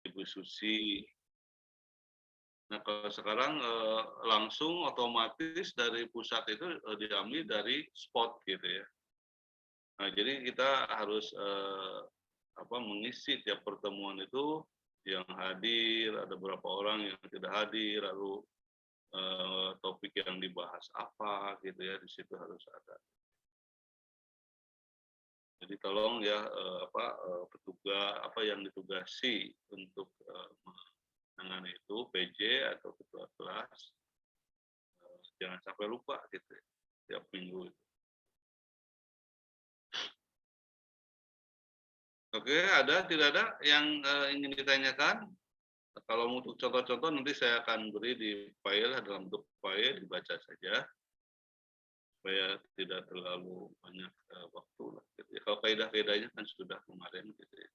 Ibu Susi. Nah, kalau sekarang langsung otomatis dari pusat itu diambil dari spot gitu ya. Nah, jadi kita harus mengisi tiap pertemuan itu yang hadir, ada berapa orang yang tidak hadir, lalu topik yang dibahas apa gitu ya, di situ harus ada. Jadi tolong ya petugas yang ditugasi untuk menangani itu PJ atau ketua kelas jangan sampai lupa gitu ya, tiap minggu itu. Oke, tidak ada yang ingin ditanyakan? Kalau untuk contoh-contoh nanti saya akan beri di file, dalam bentuk file, dibaca saja supaya tidak terlalu banyak waktu lah. Gitu ya. Kalau kaidah-kaidahnya kan sudah kemarin gitu ya.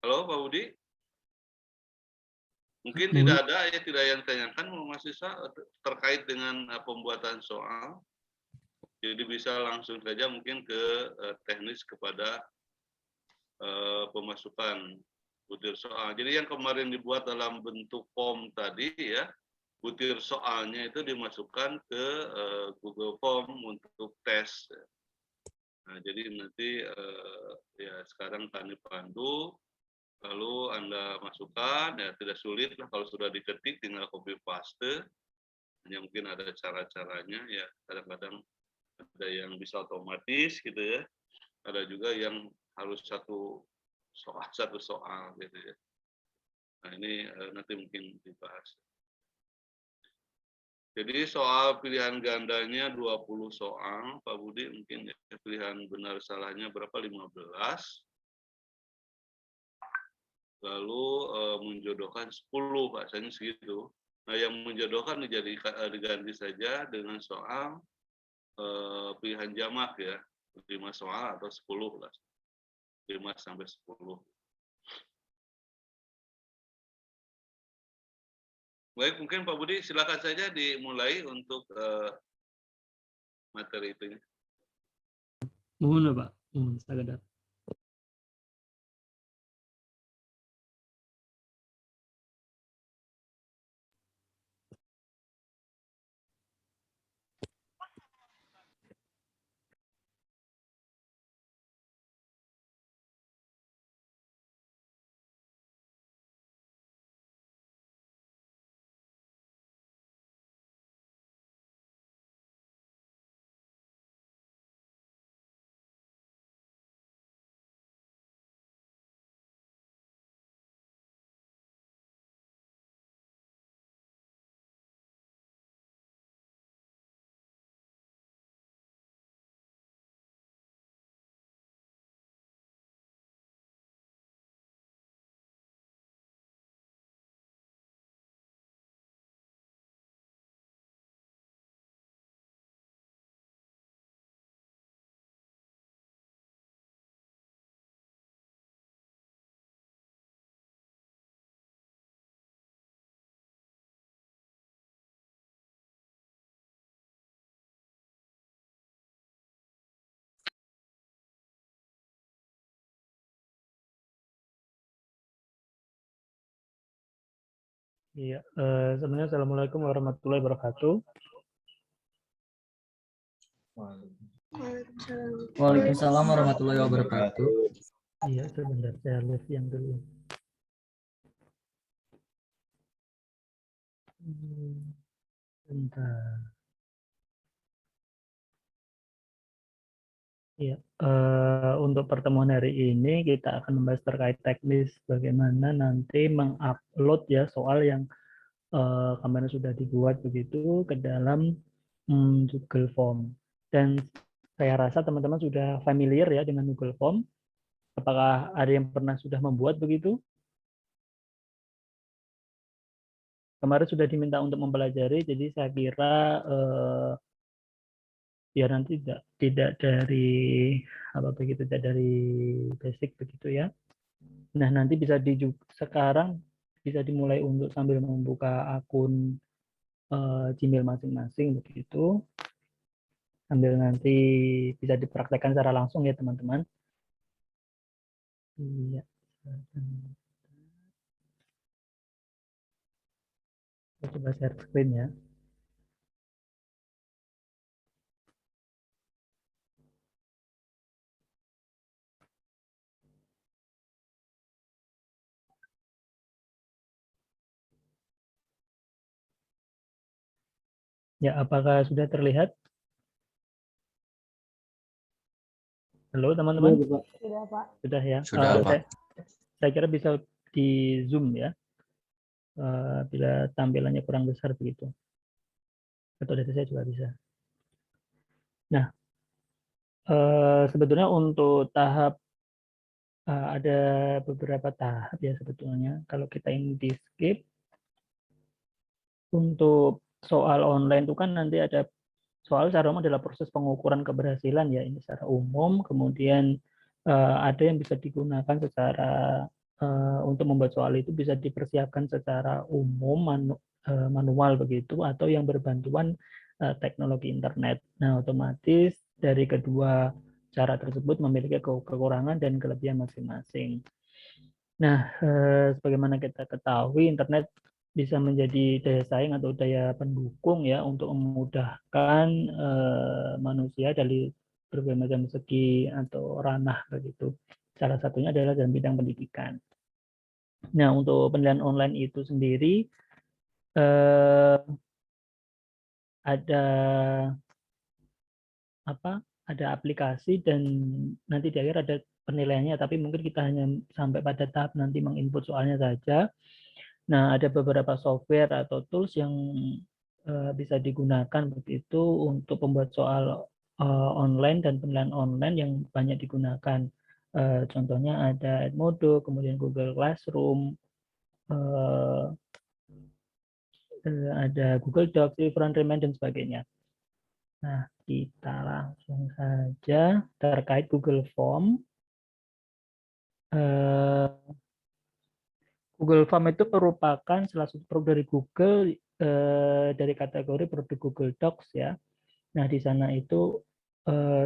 Halo Pak Budi? Mungkin tidak ada ya, tidak yang ditanyakan mahasiswa terkait dengan pembuatan soal. Jadi bisa langsung saja mungkin ke teknis kepada pemasukan butir soal. Jadi yang kemarin dibuat dalam bentuk form tadi ya, butir soalnya itu dimasukkan ke Google Form untuk tes. Nah, jadi nanti ya sekarang Tani pandu, lalu Anda masukkan, ya tidak sulit lah kalau sudah diketik, tinggal copy paste. Hanya mungkin ada cara-caranya ya, kadang-kadang ada yang bisa otomatis gitu ya, ada juga yang harus satu soal gitu ya. Nah ini nanti mungkin dibahas. Jadi soal pilihan gandanya 20 soal, Pak Budi mungkin ya, pilihan benar salahnya berapa? 15. Lalu menjodohkan 10, bahasanya segitu. Nah yang menjodohkan diganti saja dengan soal pilihan jamak ya, 5 soal atau 10 lah. 5 sampai 10. Baik, mungkin Pak Budi silakan saja dimulai untuk materi itu. Mohon Pak, mohon Iya, sebenarnya Assalamualaikum warahmatullahi wabarakatuh. Waalaikumsalam warahmatullahi wabarakatuh. Iya, sebentar saya lihat yang dulu. Bentar. Iya, untuk pertemuan hari ini kita akan membahas terkait teknis bagaimana nanti mengupload ya soal yang kemarin sudah dibuat begitu ke dalam Google Form. Dan saya rasa teman-teman sudah familiar ya dengan Google Form. Apakah ada yang pernah sudah membuat begitu? Kemarin sudah diminta untuk mempelajari, jadi saya kira biar nanti tidak dari begitu, tidak dari basic begitu ya. Nah nanti bisa sekarang bisa dimulai untuk sambil membuka akun Gmail masing-masing begitu. sambil nanti bisa dipraktekkan secara langsung ya teman-teman. Iya. Saya coba share screen ya. Ya, apakah sudah terlihat? Halo teman-teman? Sudah, Pak. Sudah ya. Sudah, Pak. Saya kira bisa di zoom ya, bila tampilannya kurang besar begitu. Atau dari saya juga bisa. Nah, sebetulnya untuk tahap ada beberapa tahap ya sebetulnya. Kalau kita ingin di skip, untuk soal online itu kan nanti ada soal secara umum adalah proses pengukuran keberhasilan ya, ini secara umum. Kemudian ada yang bisa digunakan secara untuk membuat soal itu bisa dipersiapkan secara umum manual begitu, atau yang berbantuan teknologi internet. Nah, otomatis dari kedua cara tersebut memiliki kekurangan dan kelebihan masing-masing. Nah, sebagaimana kita ketahui, internet bisa menjadi daya saing atau daya pendukung ya untuk memudahkan manusia dari berbagai macam segi atau ranah begitu. Salah satunya adalah dalam bidang pendidikan. Nah, untuk penilaian online itu sendiri ada apa? Ada aplikasi dan nanti di akhir ada penilaiannya, tapi mungkin kita hanya sampai pada tahap nanti menginput soalnya saja. Nah, ada beberapa software atau tools yang bisa digunakan begitu untuk membuat soal online dan penilaian online yang banyak digunakan. Contohnya ada Edmodo, kemudian Google Classroom, ada Google Docs, Front Remind, dan sebagainya. Nah, kita langsung saja terkait Google Form. Google Form itu merupakan salah satu produk dari Google dari kategori produk Google Docs ya. Nah, di sana itu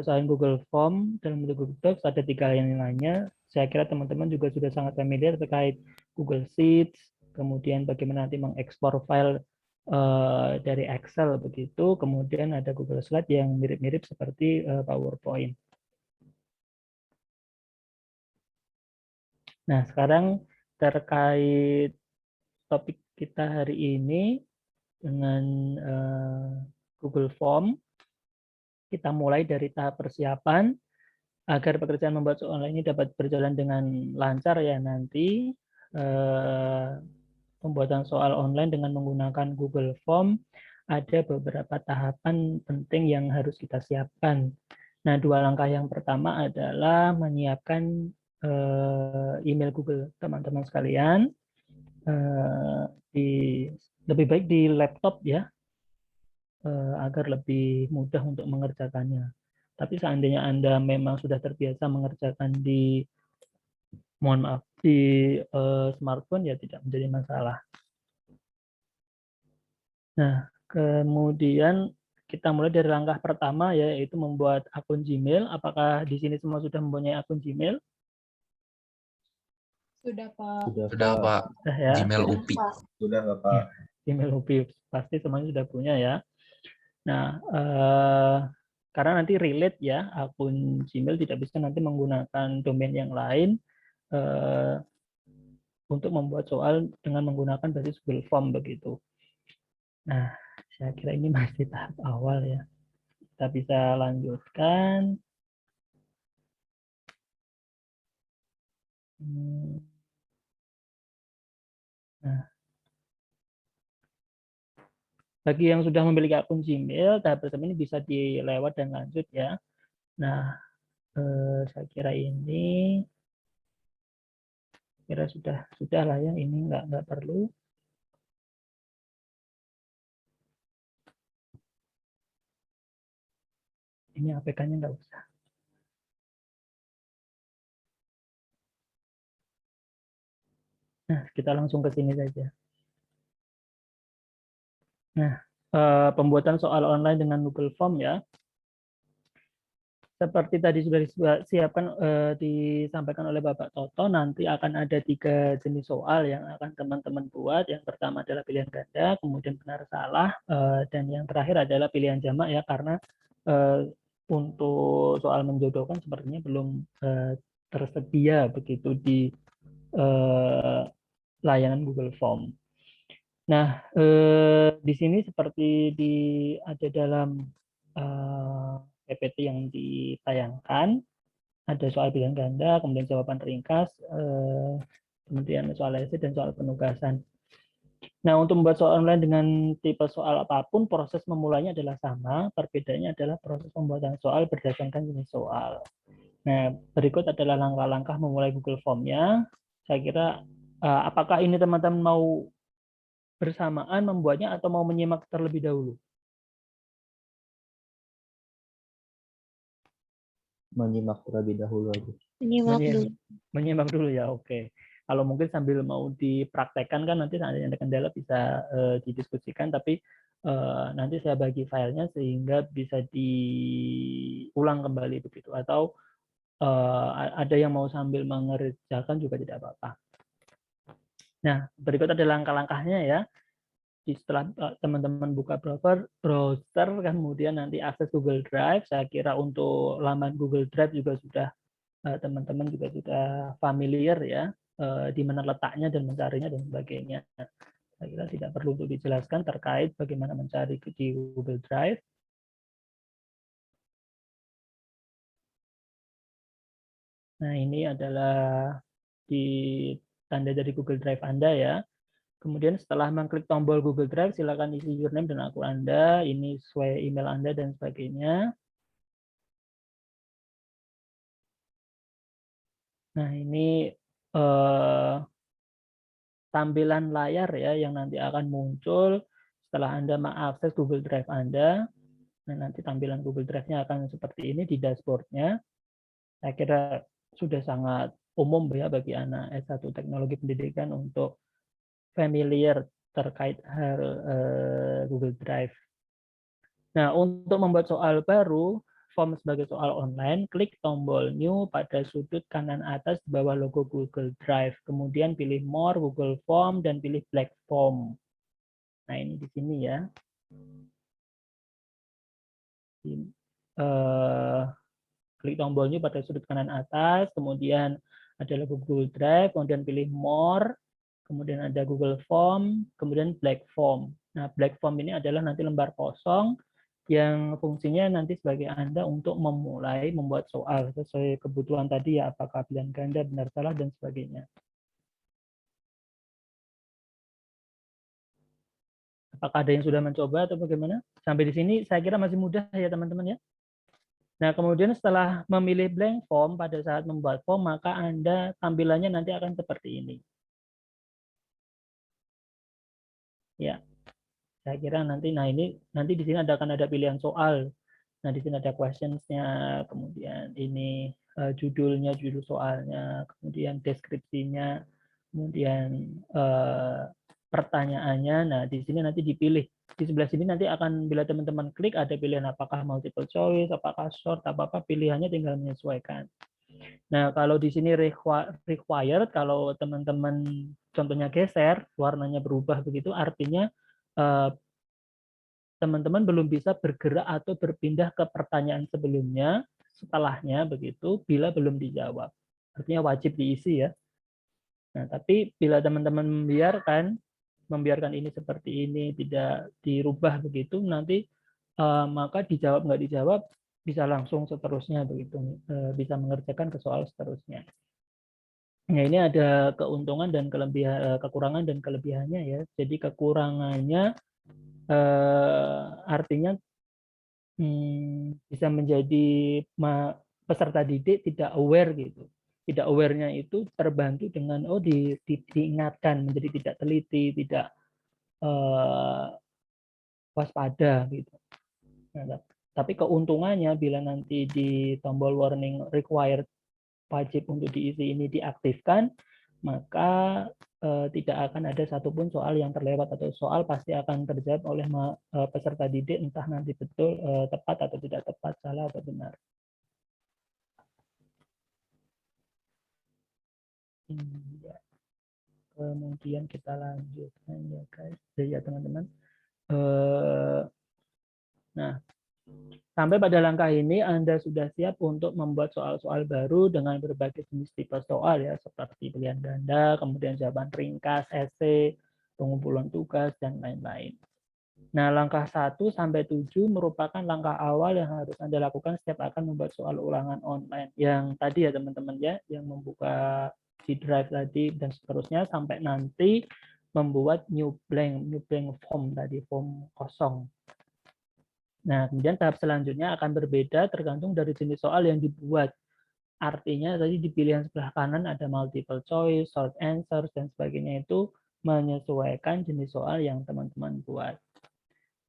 selain Google Form dalam bentuk Google Docs ada 3 yang lainnya. Saya kira teman-teman juga sudah sangat familiar terkait Google Sheets, kemudian bagaimana nanti mengekspor file dari Excel begitu, kemudian ada Google Slide yang mirip-mirip seperti PowerPoint. Nah, sekarang terkait topik kita hari ini dengan Google Form, kita mulai dari tahap persiapan agar pekerjaan membuat soal online ini dapat berjalan dengan lancar ya nanti. Pembuatan soal online dengan menggunakan Google Form ada beberapa tahapan penting yang harus kita siapkan. Nah, 2 langkah yang pertama adalah menyiapkan email Google teman-teman sekalian. Lebih baik di laptop ya, agar lebih mudah untuk mengerjakannya. Tapi seandainya Anda memang sudah terbiasa mengerjakan di smartphone ya tidak menjadi masalah. Nah, kemudian kita mulai dari langkah pertama yaitu membuat akun Gmail. Apakah di sini semua sudah mempunyai akun Gmail? Sudah, Pak. Sudah, Pak. Sudah ya. Gmail UPI. Sudah, Bapak. Gmail UPI pasti semuanya sudah punya ya. Nah, karena nanti relate ya, akun Gmail tidak bisa nanti menggunakan domain yang lain untuk membuat soal dengan menggunakan basis Google Form begitu. Nah, saya kira ini masih tahap awal ya. Kita bisa lanjutkan. Nah, bagi yang sudah memiliki akun Gmail, tahap pertama ini bisa dilewat dan lanjut ya. Nah, saya kira ini sudah lah ya, ini nggak perlu. Ini APK-nya nggak usah. Nah, kita langsung ke sini saja. Nah, pembuatan soal online dengan Google Form ya. seperti tadi sudah disampaikan oleh Bapak Toto, nanti akan ada 3 jenis soal yang akan teman-teman buat. Yang pertama adalah pilihan ganda, kemudian benar salah, dan yang terakhir adalah pilihan jamak ya, karena untuk soal menjodohkan sepertinya belum tersedia begitu di layanan Google Form. Nah, di sini seperti ada dalam PPT yang ditayangkan, ada soal pilihan ganda, kemudian jawaban ringkas, kemudian soal esai dan soal penugasan. Nah, untuk membuat soal online dengan tipe soal apapun, proses memulainya adalah sama, perbedaannya adalah proses pembuatan soal berdasarkan jenis soal. Nah, berikut adalah langkah-langkah memulai Google Form-nya. Saya kira, apakah ini teman-teman mau bersamaan membuatnya atau mau menyimak terlebih dahulu? Menyimak terlebih dahulu aja. Menyimak dulu ya, oke. Kalau mungkin sambil mau dipraktekkan kan nanti ada kendala bisa didiskusikan, tapi nanti saya bagi filenya sehingga bisa diulang kembali begitu. Atau ada yang mau sambil mengerjakan juga tidak apa-apa. Nah, berikut ada langkah-langkahnya ya. Setelah teman-teman buka browser, kemudian nanti akses Google Drive. Saya kira untuk laman Google Drive juga sudah teman-teman juga sudah familiar ya, di mana letaknya dan mencarinya dan sebagainya. Saya kira tidak perlu untuk dijelaskan terkait bagaimana mencari di Google Drive. Nah, ini adalah di tanda dari Google Drive Anda ya. Kemudian setelah mengklik tombol Google Drive, silakan isi username dan akun Anda, ini sesuai email Anda dan sebagainya. Nah, ini tampilan layar ya yang nanti akan muncul setelah Anda mengakses Google Drive Anda. Nah, nanti tampilan Google Drive-nya akan seperti ini di dashboard-nya. Saya kira sudah sangat umum ya bagi anak S1 Teknologi Pendidikan untuk familiar terkait hal Google Drive. Nah, untuk membuat soal baru, form sebagai soal online, klik tombol New pada sudut kanan atas di bawah logo Google Drive. Kemudian pilih More, Google Form, dan pilih Black Form. Nah, ini di sini ya. Klik tombol New pada sudut kanan atas, kemudian ada logo Google Drive, kemudian pilih More, kemudian ada Google Form, kemudian Black Form. Nah, Black Form ini adalah nanti lembar kosong yang fungsinya nanti sebagai Anda untuk memulai membuat soal sesuai kebutuhan tadi ya, apakah pilihan ganda, benar salah, dan sebagainya. Apakah ada yang sudah mencoba atau bagaimana? Sampai di sini saya kira masih mudah ya teman-teman ya. Nah, kemudian setelah memilih blank form pada saat membuat form, maka Anda tampilannya nanti akan seperti ini. Ya, saya kira nanti, nah ini nanti di sini akan ada pilihan soal. Nah, di sini ada questions-nya, kemudian ini judulnya, judul soalnya, kemudian deskripsinya, kemudian pertanyaannya. Nah, di sini nanti dipilih. Di sebelah sini nanti akan, bila teman-teman klik, ada pilihan apakah multiple choice, apakah short, apa-apa, pilihannya tinggal menyesuaikan. Nah, kalau di sini required, kalau teman-teman contohnya geser, warnanya berubah begitu, artinya teman-teman belum bisa bergerak atau berpindah ke pertanyaan sebelumnya, setelahnya begitu, bila belum dijawab. Artinya wajib diisi ya. Nah, tapi bila teman-teman membiarkan ini seperti ini, tidak dirubah begitu, nanti maka dijawab nggak dijawab bisa langsung seterusnya begitu, bisa mengerjakan ke soal seterusnya. Nah, ini ada keuntungan dan kekurangan dan kelebihannya ya. Jadi kekurangannya artinya bisa menjadi peserta didik tidak aware gitu. Tidak aware-nya itu terbantu dengan diingatkan, menjadi tidak teliti, tidak waspada gitu. Nah, tapi keuntungannya bila nanti di tombol warning required, wajib untuk diisi ini diaktifkan, maka tidak akan ada satupun soal yang terlewat, atau soal pasti akan terjawab oleh peserta didik, entah nanti betul tepat atau tidak tepat, salah atau benar. Iya. Kemudian kita lanjutkan ya guys, ya teman-teman. Nah, sampai pada langkah ini Anda sudah siap untuk membuat soal-soal baru dengan berbagai jenis tipe soal ya, seperti pilihan ganda, kemudian jawaban ringkas, esai, pengumpulan tugas, dan lain-lain. Nah, langkah 1 sampai 7 merupakan langkah awal yang harus Anda lakukan setiap akan membuat soal ulangan online. Yang tadi ya teman-teman ya, yang membuka G Drive tadi dan seterusnya sampai nanti membuat new blank form tadi, form kosong. Nah, kemudian tahap selanjutnya akan berbeda tergantung dari jenis soal yang dibuat. Artinya tadi di pilihan sebelah kanan ada multiple choice, short answers, dan sebagainya itu menyesuaikan jenis soal yang teman-teman buat.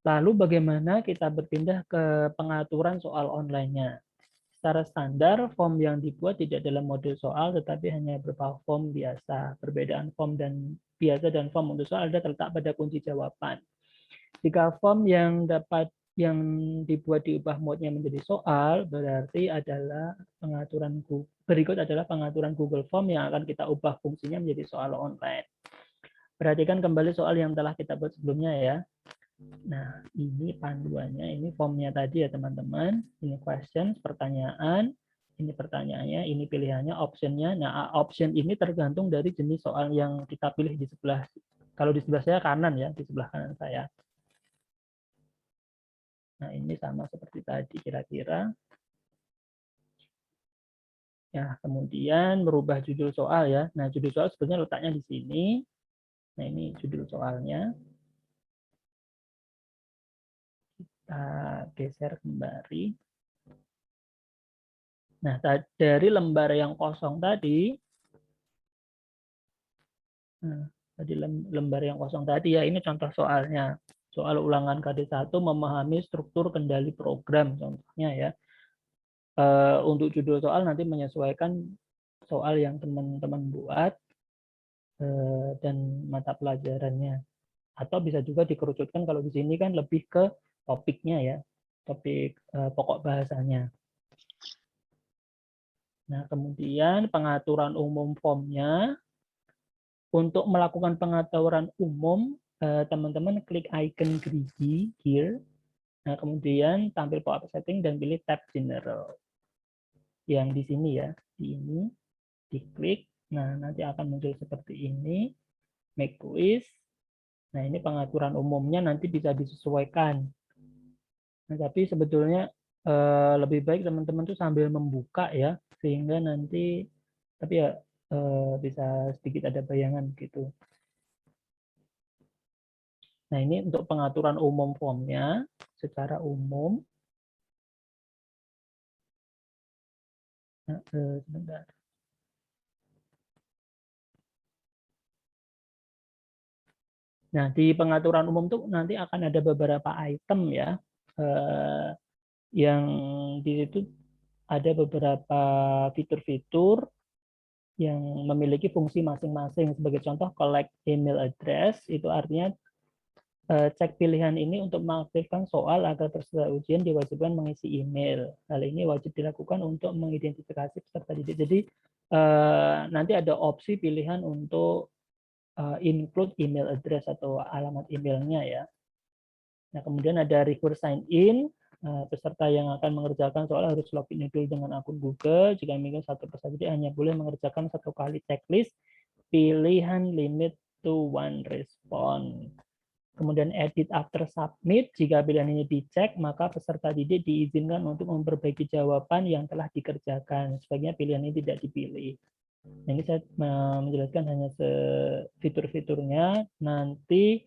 Lalu bagaimana kita berpindah ke pengaturan soal online-nya? Secara standar, form yang dibuat tidak dalam model soal, tetapi hanya berupa form biasa. Perbedaan form dan biasa dan form untuk soal ada terletak pada kunci jawaban. Jika form yang dibuat diubah mode-nya menjadi soal, berarti adalah berikut adalah pengaturan Google Form yang akan kita ubah fungsinya menjadi soal online. Perhatikan kembali soal yang telah kita buat sebelumnya ya. Nah, ini panduannya, ini formnya tadi ya teman-teman. Ini questions, pertanyaan, ini pertanyaannya, ini pilihannya, optionnya. Nah, option ini tergantung dari jenis soal yang kita pilih di sebelah. Kalau di sebelah saya kanan ya, di sebelah kanan saya. Nah, ini sama seperti tadi kira-kira. Ya, kemudian merubah judul soal ya. Nah, judul soal sebenarnya letaknya di sini. Nah, ini judul soalnya. Kita geser kembali. Nah, dari lembar yang kosong tadi, lembar yang kosong tadi ya, ini contoh soalnya. Soal ulangan KD1 memahami struktur kendali program, contohnya ya. Untuk judul soal nanti menyesuaikan soal yang teman-teman buat dan mata pelajarannya. Atau bisa juga dikerucutkan kalau di sini kan lebih ke topiknya ya, topik pokok bahasanya. Nah, kemudian pengaturan umum formnya. Untuk melakukan pengaturan umum, teman-teman klik icon gerigi here. Nah, kemudian tampil pop-up setting dan pilih tab general. Yang di sini ya, di ini, diklik. Nah, nanti akan muncul seperti ini. Make quiz. Nah, ini pengaturan umumnya nanti bisa disesuaikan. Nah, tapi sebetulnya lebih baik teman-teman tuh sambil membuka ya, sehingga nanti, tapi ya bisa sedikit ada bayangan gitu. Nah, ini untuk pengaturan umum formnya secara umum. Nah, sebentar. Nah, di pengaturan umum tuh nanti akan ada beberapa item ya, yang di situ ada beberapa fitur-fitur yang memiliki fungsi masing-masing. Sebagai contoh, collect email address, itu artinya cek pilihan ini untuk mengaktifkan soal agar peserta ujian diwajibkan mengisi email. Hal ini wajib dilakukan untuk mengidentifikasi peserta didik. Jadi nanti ada opsi pilihan untuk include email address atau alamat emailnya ya. Nah, kemudian ada require sign in. Peserta yang akan mengerjakan soal harus login dulu dengan akun Google. Jika ingin satu peserta didik hanya boleh mengerjakan satu kali checklist. Pilihan limit to one response. Kemudian edit after submit, jika pilihan ini dicek, maka peserta didik diizinkan untuk memperbaiki jawaban yang telah dikerjakan. Sebaiknya pilihan ini tidak dipilih. Nah, ini saya menjelaskan hanya fitur-fiturnya. Nanti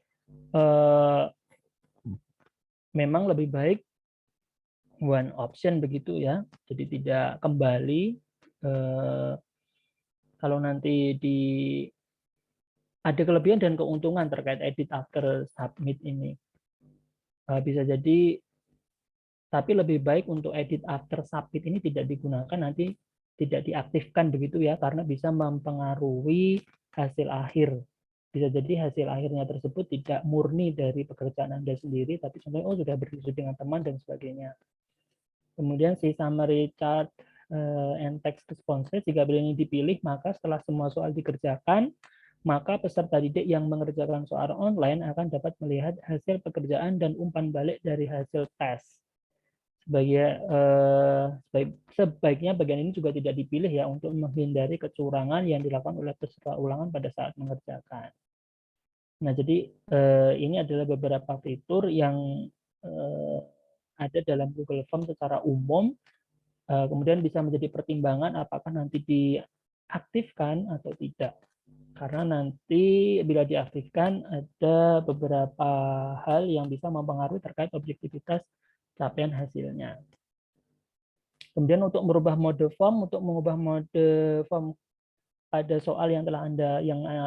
memang lebih baik one option begitu ya. Jadi tidak kembali kalau nanti ada kelebihan dan keuntungan terkait edit after submit ini. Bisa jadi, tapi lebih baik untuk edit after submit ini tidak digunakan, nanti tidak diaktifkan begitu ya, karena bisa mempengaruhi hasil akhir. Bisa jadi hasil akhirnya tersebut tidak murni dari pekerjaan Anda sendiri, tapi contohnya sudah berdiskusi dengan teman dan sebagainya. Kemudian si summary chart and text responses. Jika bila ini dipilih, maka setelah semua soal dikerjakan, maka peserta didik yang mengerjakan soal online akan dapat melihat hasil pekerjaan dan umpan balik dari hasil tes. Sebaiknya bagian ini juga tidak dipilih ya untuk menghindari kecurangan yang dilakukan oleh peserta ulangan pada saat mengerjakan. Nah, jadi ini adalah beberapa fitur yang ada dalam Google Form secara umum, kemudian bisa menjadi pertimbangan apakah nanti diaktifkan atau tidak. Karena nanti bila diaktifkan ada beberapa hal yang bisa mempengaruhi terkait objektivitas capaian hasilnya. Kemudian untuk mengubah mode form pada soal yang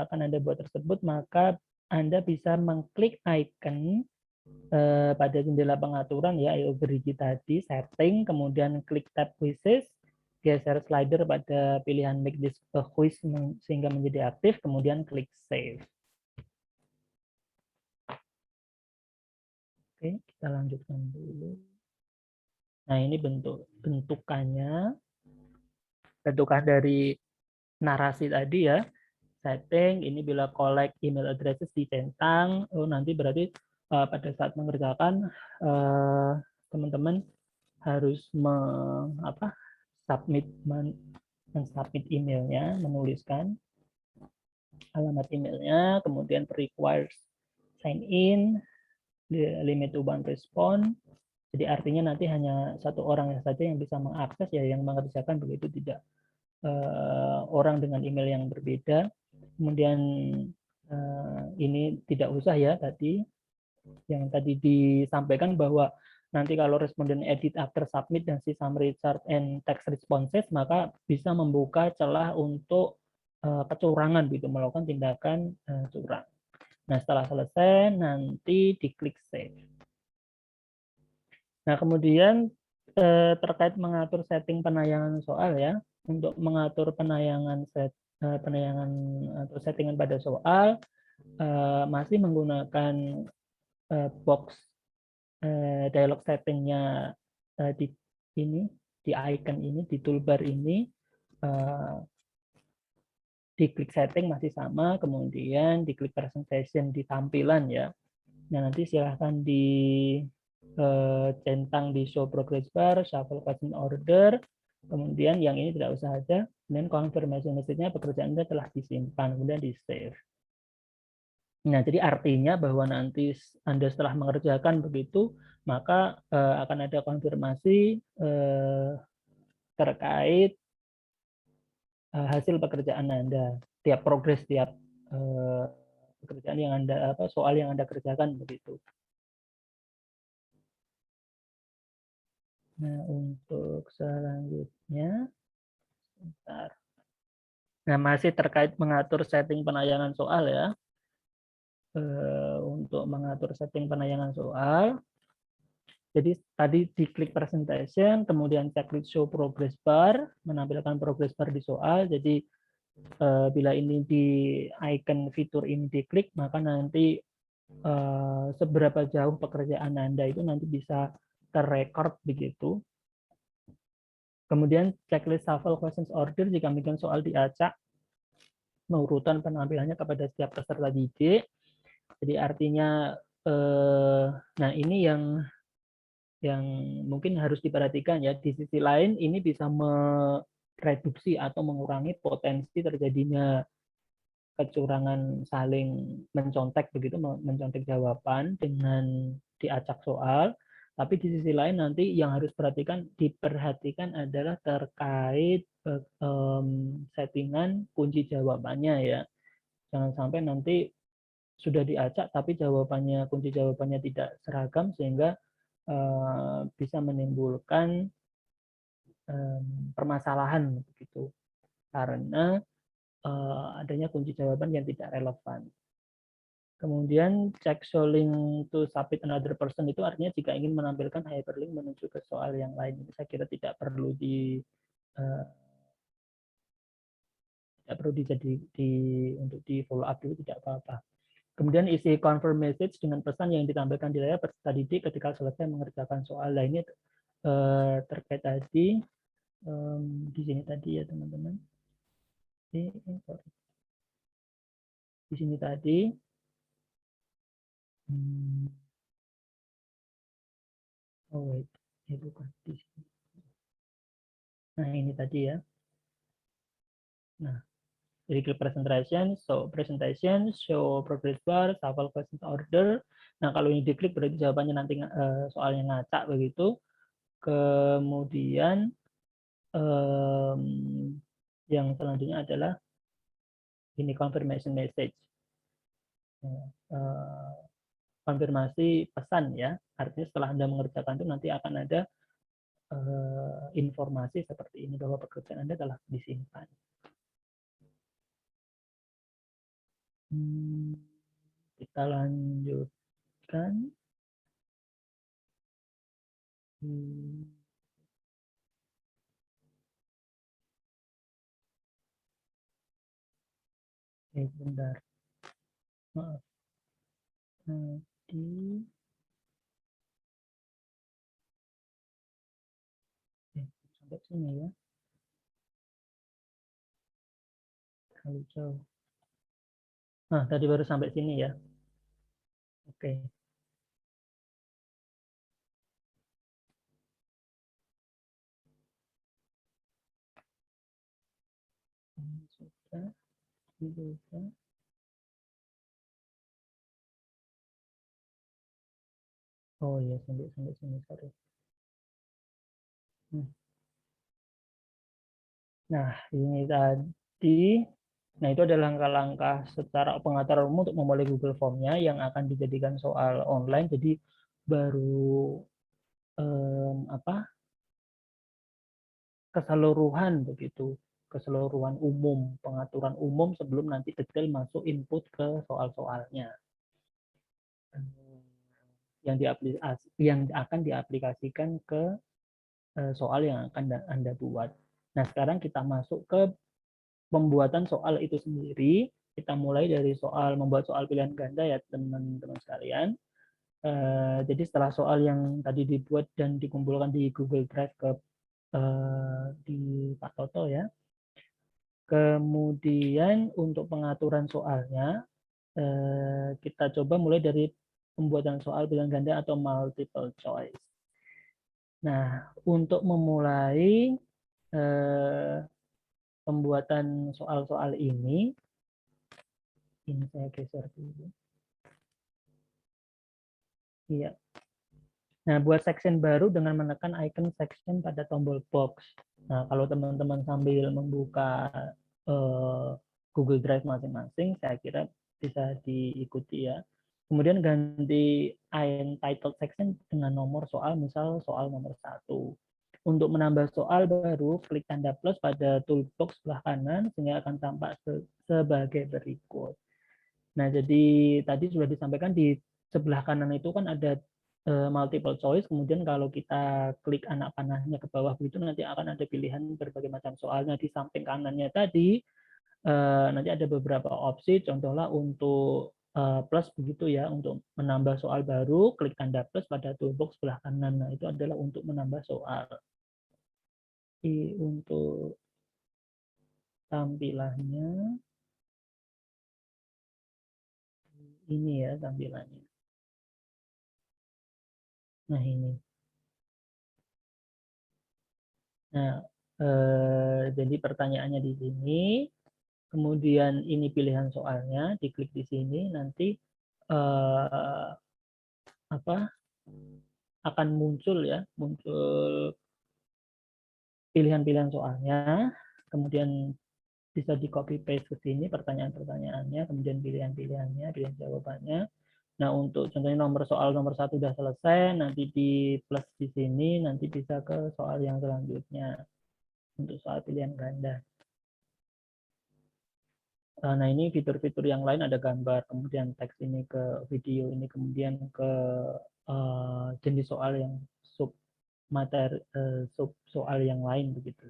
akan Anda buat tersebut, maka Anda bisa mengklik icon pada jendela pengaturan ya, override tadi, setting, kemudian klik tab quizzes, geser slider pada pilihan make this a quiz sehingga menjadi aktif, kemudian klik save. Oke, kita lanjutkan dulu. Nah, ini bentukannya dari narasi tadi ya. Setting, ini bila collect email addresses dicentang, nanti berarti pada saat mengerjakan teman-teman harus submit emailnya, menuliskan alamat emailnya, kemudian requires sign in, limit to one response. Jadi artinya nanti hanya satu orang saja yang bisa mengakses ya, yang mengerjakan, begitu tidak orang dengan email yang berbeda. Kemudian ini tidak usah ya tadi yang tadi disampaikan bahwa nanti kalau responden edit after submit dan si summary chart and text responses, maka bisa membuka celah untuk kecurangan gitu, melakukan tindakan curang. Nah, setelah selesai nanti diklik save. Nah, kemudian terkait mengatur setting penayangan soal ya, untuk mengatur penayangan atau settingan pada soal masih menggunakan box dialog settingnya di icon ini, di toolbar ini, diklik setting masih sama, kemudian diklik presentation di tampilan ya. Nah, nanti silahkan centang di show progress bar, shuffle question order, kemudian yang ini tidak usah ada, dan confirmation message-nya pekerjaan Anda telah disimpan, kemudian di save. Nah, jadi artinya bahwa nanti Anda setelah mengerjakan begitu, maka akan ada konfirmasi terkait hasil pekerjaan Anda, tiap progres, tiap pekerjaan yang Anda soal yang Anda kerjakan begitu. Nah, untuk selanjutnya, bentar. Nah, masih terkait mengatur setting penayangan soal ya. Untuk mengatur setting penayangan soal, jadi tadi diklik presentation, kemudian checklist show progress bar, menampilkan progress bar di soal. Jadi bila ini di icon fitur ini diklik, maka nanti seberapa jauh pekerjaan Anda itu nanti bisa terrecord begitu. Kemudian checklist shuffle questions order, jika bikin soal diacak, urutan penampilannya kepada setiap peserta didik. Jadi artinya, nah ini yang mungkin harus diperhatikan ya. Di sisi lain ini bisa mereduksi atau mengurangi potensi terjadinya kecurangan saling mencontek begitu, mencontek jawaban dengan diacak soal. Tapi di sisi lain nanti yang harus diperhatikan adalah terkait settingan kunci jawabannya ya. Jangan sampai nanti sudah diacak tapi kunci jawabannya tidak seragam sehingga bisa menimbulkan permasalahan begitu karena adanya kunci jawaban yang tidak relevan. Kemudian check show link to submit another person itu artinya jika ingin menampilkan hyperlink menuju ke soal yang lain. Saya kira tidak perlu untuk di follow up dulu, tidak apa-apa. Kemudian isi confirm message dengan pesan yang ditampilkan di layar peserta didik ketika selesai mengerjakan soal lainnya terkait tadi. di sini tadi ya teman-teman. Sorry. Di sini tadi. Oh wait, bukan di sini. Nah ini tadi ya. Nah, jadi klik presentation, show progress bar, shuffle question order. Nah kalau ini diklik berarti jawabannya nanti soalnya ngacak begitu. Kemudian yang selanjutnya adalah ini confirmation message. Konfirmasi pesan ya. Artinya setelah Anda mengerjakan itu nanti akan ada informasi seperti ini bahwa pekerjaan Anda telah disimpan. Kita lanjutkan. Bentar. Maaf. Nanti sampai sini ya. Terlalu jauh. Nah, tadi baru sampai sini ya. Oke. Sudah. Sudah. Oh iya, sampai sini, sorry. Nah, ini tadi. Nah, itu adalah langkah-langkah secara pengaturan umum untuk memulai Google Form-nya yang akan dijadikan soal online. Jadi baru keseluruhan begitu, keseluruhan umum, pengaturan umum sebelum nanti detail masuk input ke soal-soalnya. Yang akan diaplikasikan ke soal yang akan Anda buat. Nah, sekarang kita masuk ke pembuatan soal itu sendiri. Kita mulai dari soal membuat soal pilihan ganda ya teman-teman sekalian. Jadi setelah soal yang tadi dibuat dan dikumpulkan di Google Drive ke di Pak Toto ya. Kemudian untuk pengaturan soalnya kita coba mulai dari pembuatan soal pilihan ganda atau multiple choice. Nah, untuk memulai pembuatan soal-soal ini saya geser dulu. Iya. Nah, buat section baru dengan menekan icon section pada tombol box. Nah, kalau teman-teman sambil membuka Google Drive masing-masing, saya kira bisa diikuti ya. Kemudian ganti title section dengan nomor soal, misal soal nomor 1. Untuk menambah soal baru, klik tanda plus pada toolbox sebelah kanan sehingga akan tampak sebagai berikut. Nah, jadi tadi sudah disampaikan di sebelah kanan itu kan ada multiple choice, kemudian kalau kita klik anak panahnya ke bawah begitu nanti akan ada pilihan berbagai macam soalnya. Di samping kanannya tadi nanti ada beberapa opsi, contohnya untuk plus begitu ya, untuk menambah soal baru klik tanda plus pada toolbox sebelah kanan. Nah, itu adalah untuk menambah soal. Untuk tampilannya ini ya tampilannya. Nah, ini. Nah, jadi pertanyaannya di sini, kemudian ini pilihan soalnya, diklik di sini, nanti akan muncul ya, muncul pilihan-pilihan soalnya, kemudian bisa di copy paste ke sini pertanyaan-pertanyaannya, kemudian pilihan-pilihannya, pilihan jawabannya. Nah, untuk contohnya nomor soal nomor 1 sudah selesai, nanti di plus di sini, nanti bisa ke soal yang selanjutnya untuk soal pilihan ganda. Nah, ini fitur-fitur yang lain ada gambar, kemudian teks ini ke video ini, kemudian ke jenis soal yang sub soal yang lain begitu.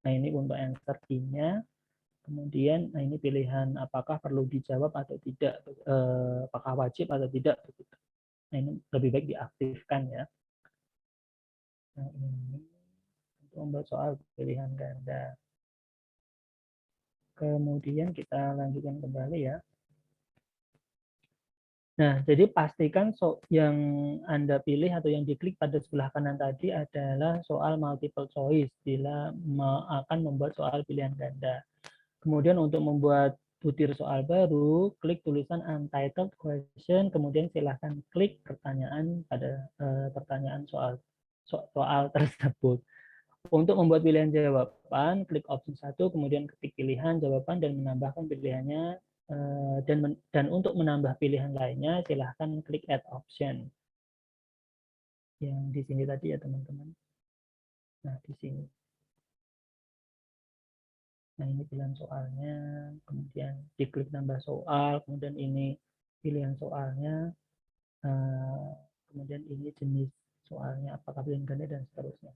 Nah, ini untuk answer key-nya. Kemudian, nah ini pilihan apakah perlu dijawab atau tidak, apakah wajib atau tidak begitu. Nah, ini lebih baik diaktifkan ya. Nah, ini untuk membuat soal pilihan ganda. Kemudian kita lanjutkan kembali ya. Nah, jadi pastikan yang Anda pilih atau yang diklik pada sebelah kanan tadi adalah soal multiple choice bila akan membuat soal pilihan ganda. Kemudian untuk membuat butir soal baru, klik tulisan untitled question, kemudian silahkan klik pertanyaan pada pertanyaan soal tersebut. Untuk membuat pilihan jawaban, klik opsi 1, kemudian ketik pilihan jawaban dan menambahkan pilihannya. Dan untuk menambah pilihan lainnya, silahkan klik add option. Yang di sini tadi ya teman-teman. Nah, di sini. Nah, ini pilihan soalnya, kemudian diklik tambah soal, kemudian ini pilihan soalnya, kemudian ini jenis soalnya, apakah pilihan ganda dan seterusnya.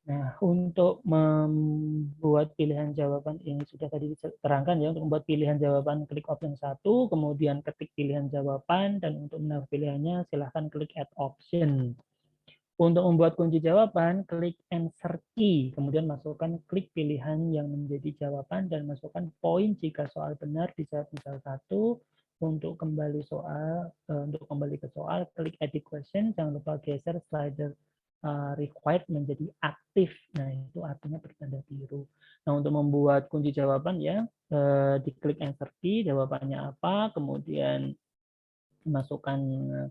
Nah, untuk membuat pilihan jawaban ini sudah tadi diterangkan ya, untuk membuat pilihan jawaban klik option 1, kemudian ketik pilihan jawaban, dan untuk menambah pilihannya silahkan klik add option. Untuk membuat kunci jawaban, klik answer key, kemudian masukkan klik pilihan yang menjadi jawaban dan masukkan poin jika soal benar dijawab misal 1. Untuk kembali ke soal, klik edit question, jangan lupa geser slider required menjadi aktif. Nah, itu artinya bertanda biru. Nah, untuk membuat kunci jawaban ya, diklik answer key, jawabannya apa, kemudian masukkan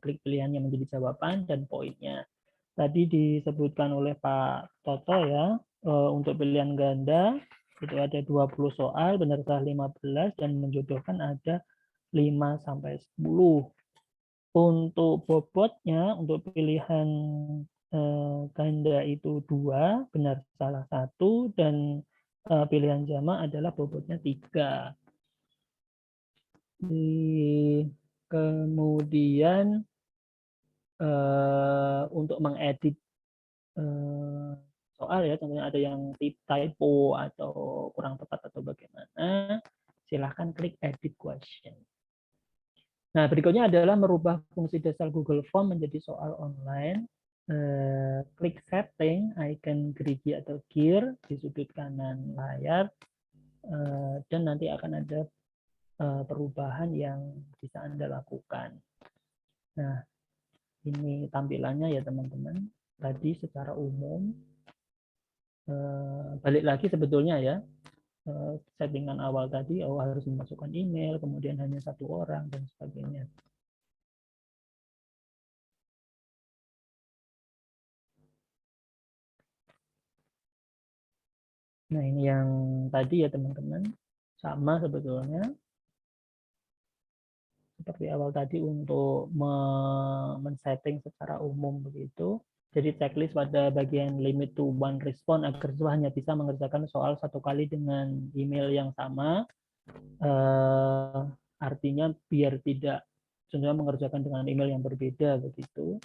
klik pilihan yang menjadi jawaban dan poinnya. Tadi disebutkan oleh Pak Toto ya, untuk pilihan ganda itu ada 20 soal, benar salah 15, dan menjodohkan ada 5 sampai 10. Untuk bobotnya, untuk pilihan ganda itu 2, benar salah 1, dan pilihan jamak adalah bobotnya 3. Kemudian untuk mengedit soal ya, contohnya ada yang typo atau kurang tepat atau bagaimana, silahkan klik edit question. Nah, berikutnya adalah merubah fungsi dasar Google Form menjadi soal online. Klik setting, icon gerigi atau gear di sudut kanan layar, dan nanti akan ada perubahan yang bisa Anda lakukan. Nah, ini tampilannya ya teman-teman. Tadi secara umum, balik lagi sebetulnya ya, settingan awal tadi, harus memasukkan email, kemudian hanya 1 orang, dan sebagainya. Nah, ini yang tadi ya teman-teman, sama sebetulnya seperti awal tadi untuk men-setting secara umum begitu. Jadi checklist pada bagian limit to one response agar siswa hanya bisa mengerjakan soal 1 kali dengan email yang sama. Artinya biar tidak contohnya mengerjakan dengan email yang berbeda begitu,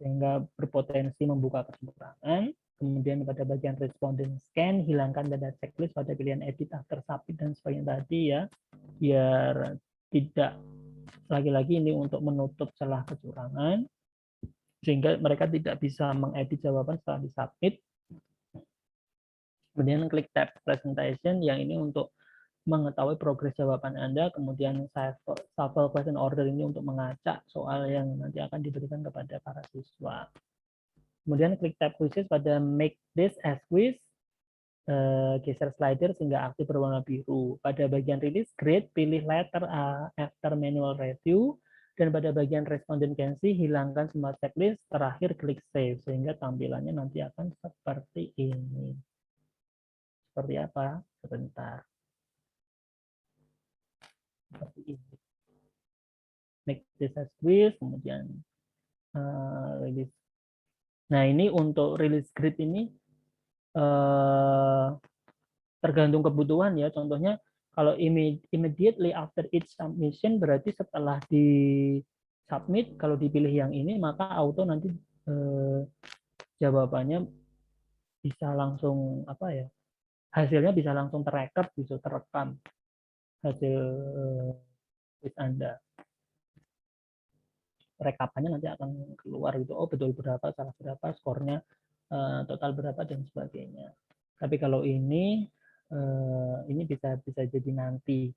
sehingga berpotensi membuka kecurangan. Kemudian pada bagian respondent scan, hilangkan data checklist pada pilihan edit after submit dan sebagainya tadi ya, biar tidak lagi-lagi ini untuk menutup celah kecurangan, sehingga mereka tidak bisa mengedit jawaban setelah disubmit. Kemudian klik tab presentation, yang ini untuk mengetahui progres jawaban Anda, kemudian shuffle question order ini untuk mengacak soal yang nanti akan diberikan kepada para siswa. Kemudian klik tab khusus pada make this as quiz, geser slider sehingga aktif berwarna biru. Pada bagian release grade, pilih letter A after manual review, dan pada bagian respondency hilangkan semua checklist, terakhir klik save, sehingga tampilannya nanti akan seperti ini. Seperti apa? Sebentar. Seperti ini. Make this as quiz, kemudian release. Nah, ini untuk release grid ini tergantung kebutuhan ya. Contohnya kalau immediately after each submission, berarti setelah di submit, kalau dipilih yang ini, maka auto nanti jawabannya bisa langsung hasilnya bisa langsung terekam, bisa terekam. hasil quiz Anda. Rekapannya nanti akan keluar gitu, oh betul berapa, salah berapa, skornya total berapa dan sebagainya. Tapi kalau ini bisa jadi nanti,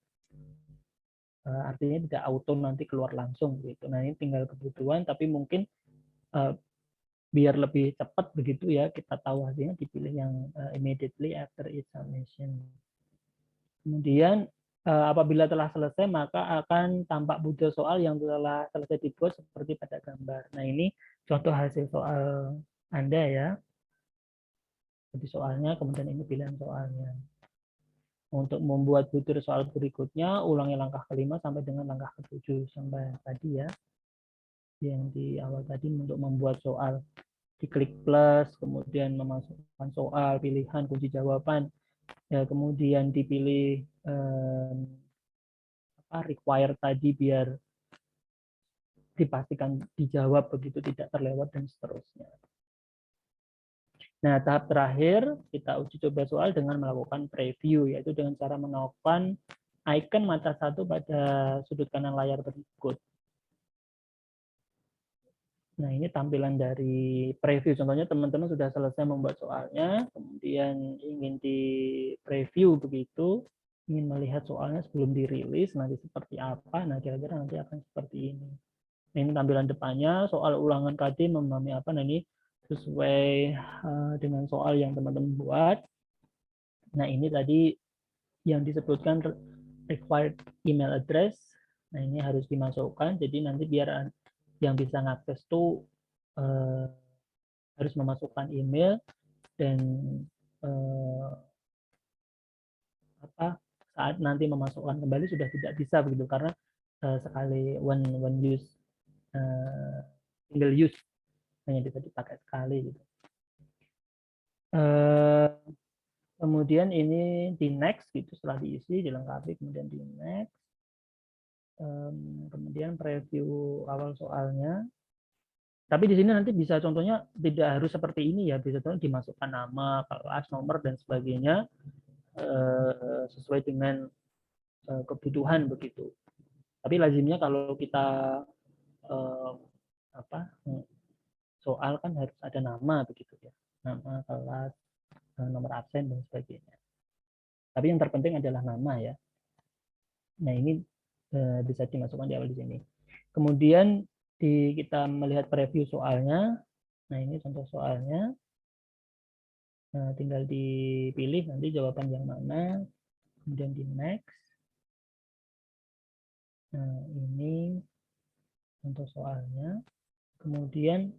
artinya tidak auto nanti keluar langsung gitu. Nah ini tinggal kebutuhan, tapi mungkin biar lebih cepat begitu ya, kita tahu hasilnya dipilih yang immediately after examination. Kemudian apabila telah selesai maka akan tampak butir soal yang telah selesai dibuat seperti pada gambar. Nah ini contoh hasil soal Anda ya. Jadi soalnya, kemudian ini pilihan soalnya. Untuk membuat butir soal berikutnya, ulangi langkah kelima sampai dengan langkah ketujuh sampai tadi ya. Yang di awal tadi untuk membuat soal, diklik plus, kemudian memasukkan soal, pilihan, kunci jawaban, ya, kemudian dipilih required tadi biar dipastikan dijawab begitu, tidak terlewat dan seterusnya. Nah, tahap terakhir kita uji coba soal dengan melakukan preview, yaitu dengan cara menekan icon mata satu pada sudut kanan layar berikut. Nah, ini tampilan dari preview. Contohnya teman-teman sudah selesai membuat soalnya, kemudian ingin di preview begitu, ingin melihat soalnya sebelum dirilis, nanti seperti apa, nah kira-kira nanti akan seperti ini. Nah, ini tampilan depannya, soal ulangan KD memahami apa, nah ini sesuai dengan soal yang teman-teman buat. Nah, ini tadi yang disebutkan required email address. Nah, ini harus dimasukkan. Jadi nanti biar yang bisa ngakses tuh harus memasukkan email dan saat nanti memasukkan kembali sudah tidak bisa begitu karena sekali one use single use hanya bisa dipakai sekali gitu. Kemudian ini di next gitu, setelah diisi dilengkapi kemudian di next. Kemudian preview awal soalnya. Tapi di sini nanti bisa contohnya tidak harus seperti ini ya, bisa contohnya dimasukkan nama, kelas, nomor dan sebagainya sesuai dengan kebutuhan begitu. Tapi lazimnya kalau kita soal kan harus ada nama begitu ya, nama, kelas, nomor absen dan sebagainya. Tapi yang terpenting adalah nama ya. Nah ini bisa dimasukkan di awal di sini. Kemudian kita melihat preview soalnya. Nah ini contoh soalnya. Nah, tinggal dipilih nanti jawaban yang mana. Kemudian di next. Nah ini contoh soalnya. Kemudian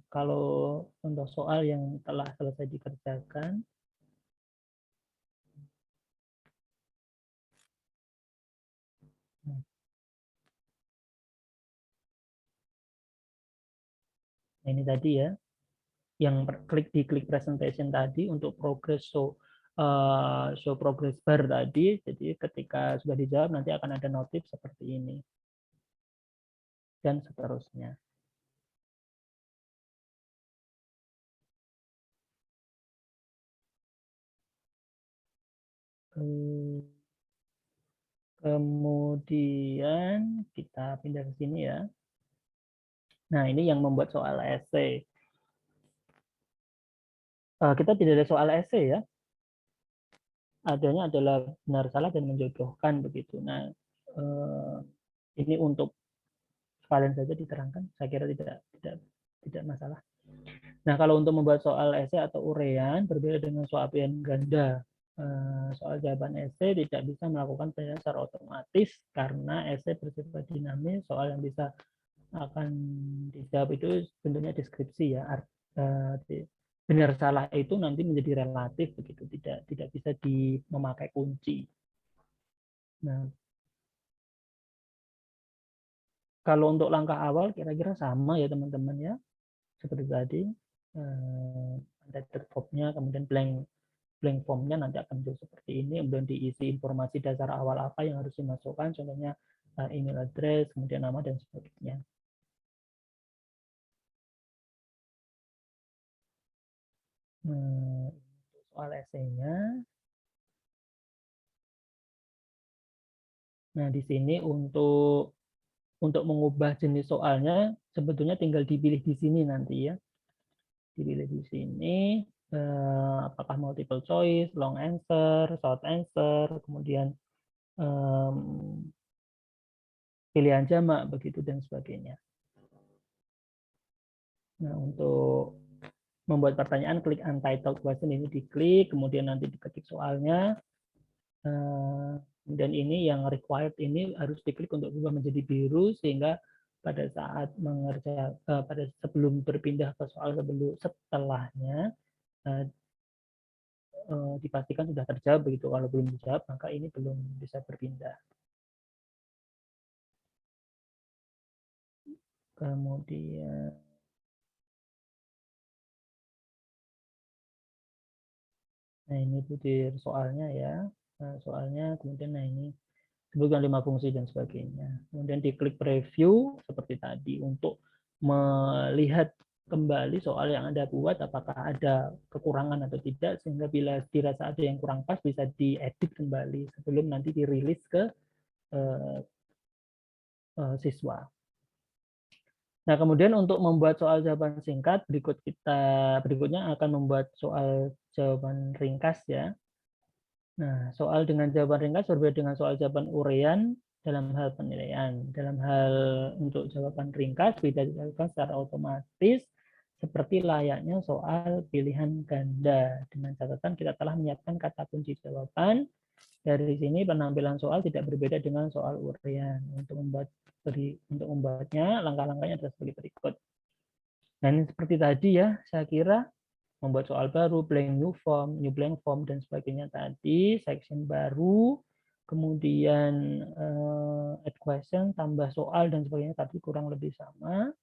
kalau contoh soal yang telah selesai dikerjakan, nah ini tadi ya, yang klik presentation tadi untuk progress show progress bar tadi. Jadi ketika sudah dijawab nanti akan ada notif seperti ini dan seterusnya. Kemudian kita pindah ke sini ya. Nah, ini yang membuat soal essay. Kita tidak ada soal essay ya. Adanya adalah benar salah dan menjodohkan begitu. Nah, ini untuk sekalian saja diterangkan. Saya kira tidak masalah. Nah, kalau untuk membuat soal essay atau urean berbeda dengan soal pilihan ganda. Soal jawaban essay tidak bisa melakukan penilaian secara otomatis karena essay bersifat dinamis. Soal yang bisa akan dijawab itu bentuknya deskripsi ya. Benar salah itu nanti menjadi relatif begitu, tidak bisa memakai kunci. Nah, kalau untuk langkah awal kira-kira sama ya teman-teman ya, seperti tadi. Untitled form-nya, kemudian blank form-nya nanti akan muncul seperti ini, kemudian diisi informasi dasar awal apa yang harus dimasukkan, contohnya email address, kemudian nama dan sebagainya. Soal essay-nya. Nah, di sini untuk mengubah jenis soalnya sebetulnya tinggal dipilih di sini nanti ya. Dipilih di sini apakah multiple choice, long answer, short answer, kemudian pilihan jamak begitu dan sebagainya. Nah, untuk membuat pertanyaan klik untitled question ini diklik, kemudian nanti diketik soalnya. Dan ini yang required ini harus diklik untuk berubah menjadi biru sehingga pada saat pada sebelum berpindah ke soal setelahnya dipastikan sudah terjawab begitu. Kalau belum dijawab maka ini belum bisa berpindah. Kemudian nah ini butir soalnya ya. Nah, soalnya kemudian nah ini sebutkan 5 fungsi dan sebagainya. Kemudian diklik preview seperti tadi untuk melihat kembali soal yang Anda buat apakah ada kekurangan atau tidak sehingga bila dirasa ada yang kurang pas bisa diedit kembali sebelum nanti dirilis ke siswa. Nah, kemudian untuk membuat soal jawaban singkat berikutnya akan membuat soal jawaban ringkas ya. Nah, soal dengan jawaban ringkas berbeda dengan soal jawaban uraian dalam hal penilaian. Dalam hal untuk jawaban ringkas bisa dilakukan secara otomatis seperti layaknya soal pilihan ganda. Dengan catatan kita telah menyiapkan kata kunci jawaban. Dari sini penampilan soal tidak berbeda dengan soal uraian. Untuk membuatnya langkah-langkahnya adalah seperti berikut. Nah, ini seperti tadi ya, saya kira membuat soal baru, new blank form, dan sebagainya tadi, section baru, kemudian add question, tambah soal, dan sebagainya tadi kurang lebih sama.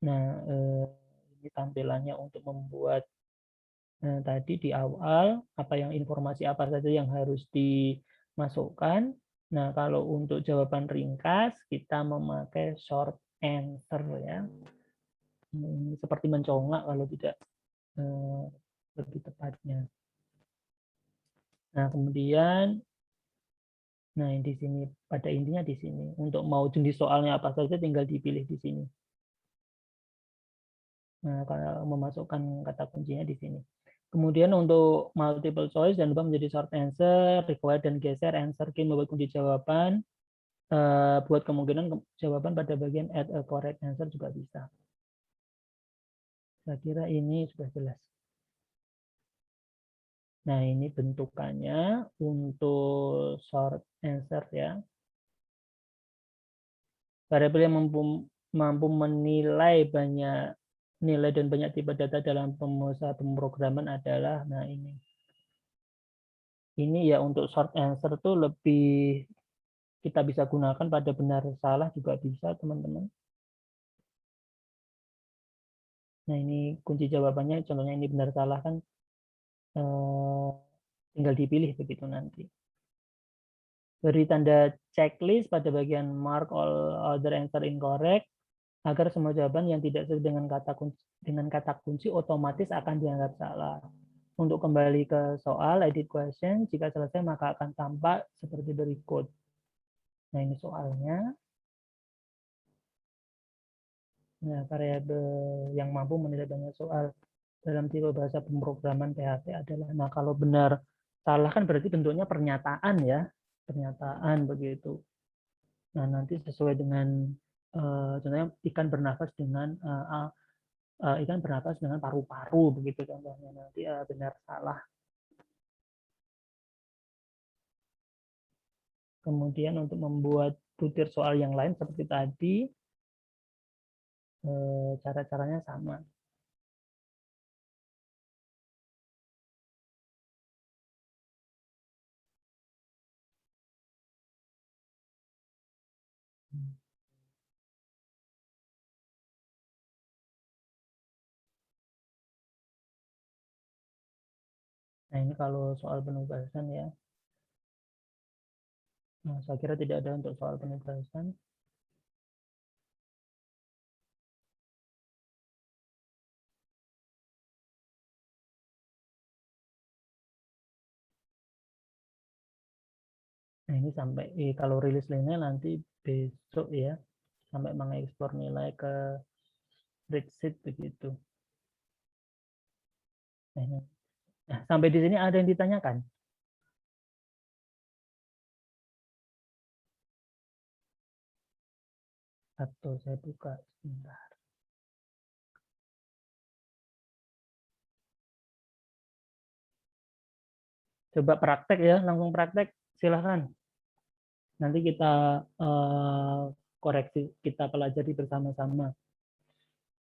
Nah, ini tampilannya untuk membuat tadi di awal, informasi apa saja yang harus dimasukkan. Nah, kalau untuk jawaban ringkas, kita memakai short answer ya. Seperti mencongak kalau tidak lebih tepatnya. Nah, kemudian di sini pada intinya di sini. Untuk mau jenis soalnya apa saja tinggal dipilih di sini. Nah, kalau memasukkan kata kuncinya di sini. Kemudian untuk multiple choice dan lupa menjadi short answer, required dan geser answer key membuat kunci jawaban. Buat kemungkinan jawaban pada bagian add a correct answer juga bisa. Saya kira ini sudah jelas. Nah, ini bentukannya untuk short answer ya. Variabel yang mampu menilai banyak nilai dan banyak tipe data dalam pemrograman adalah ini. Ini ya untuk short answer tuh lebih kita bisa gunakan pada benar salah juga bisa, teman-teman. Nah, ini kunci jawabannya, contohnya ini benar salah kan tinggal dipilih begitu nanti. Beri tanda checklist pada bagian mark all other answer incorrect agar semua jawaban yang tidak sesuai dengan kata kunci otomatis akan dianggap salah. Untuk kembali ke soal edit question, jika selesai maka akan tampak seperti berikut. Nah, ini soalnya. Nah, variabel yang mampu menilai banyak soal dalam tipe bahasa pemrograman PHP adalah, nah kalau benar salah kan berarti bentuknya pernyataan ya, pernyataan begitu. Nah, nanti sesuai dengan contohnya ikan bernafas dengan paru-paru begitu contohnya, nanti benar salah. Kemudian untuk membuat butir soal yang lain seperti tadi, cara-caranya sama. Nah, ini kalau soal penugasan ya. Nah, saya kira tidak ada untuk soal penugasan. ini sampai kalau rilis lainnya nanti besok ya, sampai mengekspor nilai ke spreadsheet begitu. Nah, sampai di sini ada yang ditanyakan? Atau saya buka sebentar. Coba praktek ya, langsung praktek, silahkan. Nanti kita koreksi, kita pelajari bersama-sama.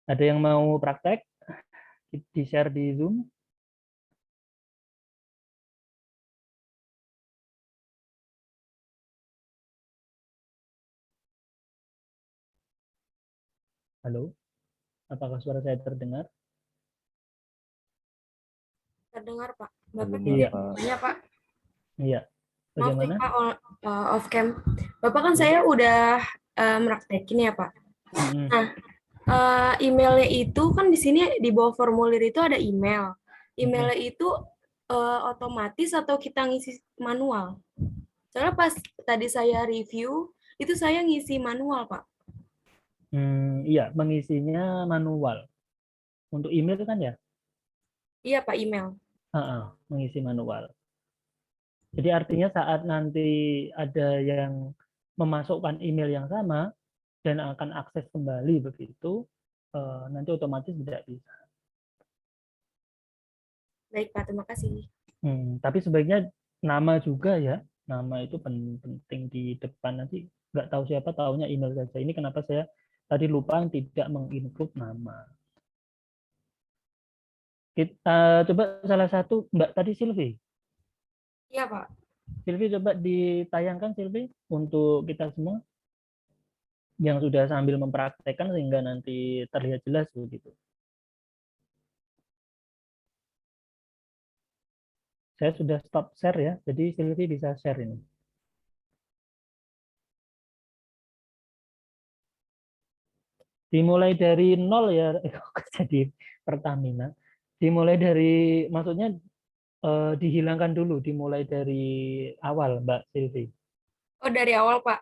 Ada yang mau praktek? Di-share di Zoom? Halo? Apakah suara saya terdengar? Terdengar, Pak. Bapak Terdengar, tidak Pak. tanya, Pak. Iya. Maaf Bagaimana? nih, Pak, off cam. Bapak kan saya udah meraktekin ya, Pak. Mm-mm. Nah, emailnya itu kan di sini di bawah formulir itu ada email. Emailnya itu otomatis atau kita ngisi manual? Soalnya pas tadi saya review, itu saya ngisi manual, Pak. Iya, mengisinya manual. Untuk email kan ya? Iya, Pak, email. Mengisi manual. Jadi artinya saat nanti ada yang memasukkan email yang sama dan akan akses kembali begitu, nanti otomatis tidak bisa. Baik, Pak, terima kasih. Tapi sebaiknya nama juga ya, nama itu penting di depan, nanti nggak tahu siapa, tahunya email saja. Ini kenapa saya tadi lupa tidak menginclude nama. Kita coba salah satu, Mbak tadi Silvi. Iya, Pak. Silvi coba ditayangkan Silvi untuk kita semua yang sudah sambil mempraktekkan sehingga nanti terlihat jelas begitu. Saya sudah stop share ya, jadi Silvi bisa share ini. Dimulai dari nol ya, jadi Pertamina. Dimulai dari, maksudnya dihilangkan dulu, dimulai dari awal, Mbak Silvi. Oh, dari awal, Pak.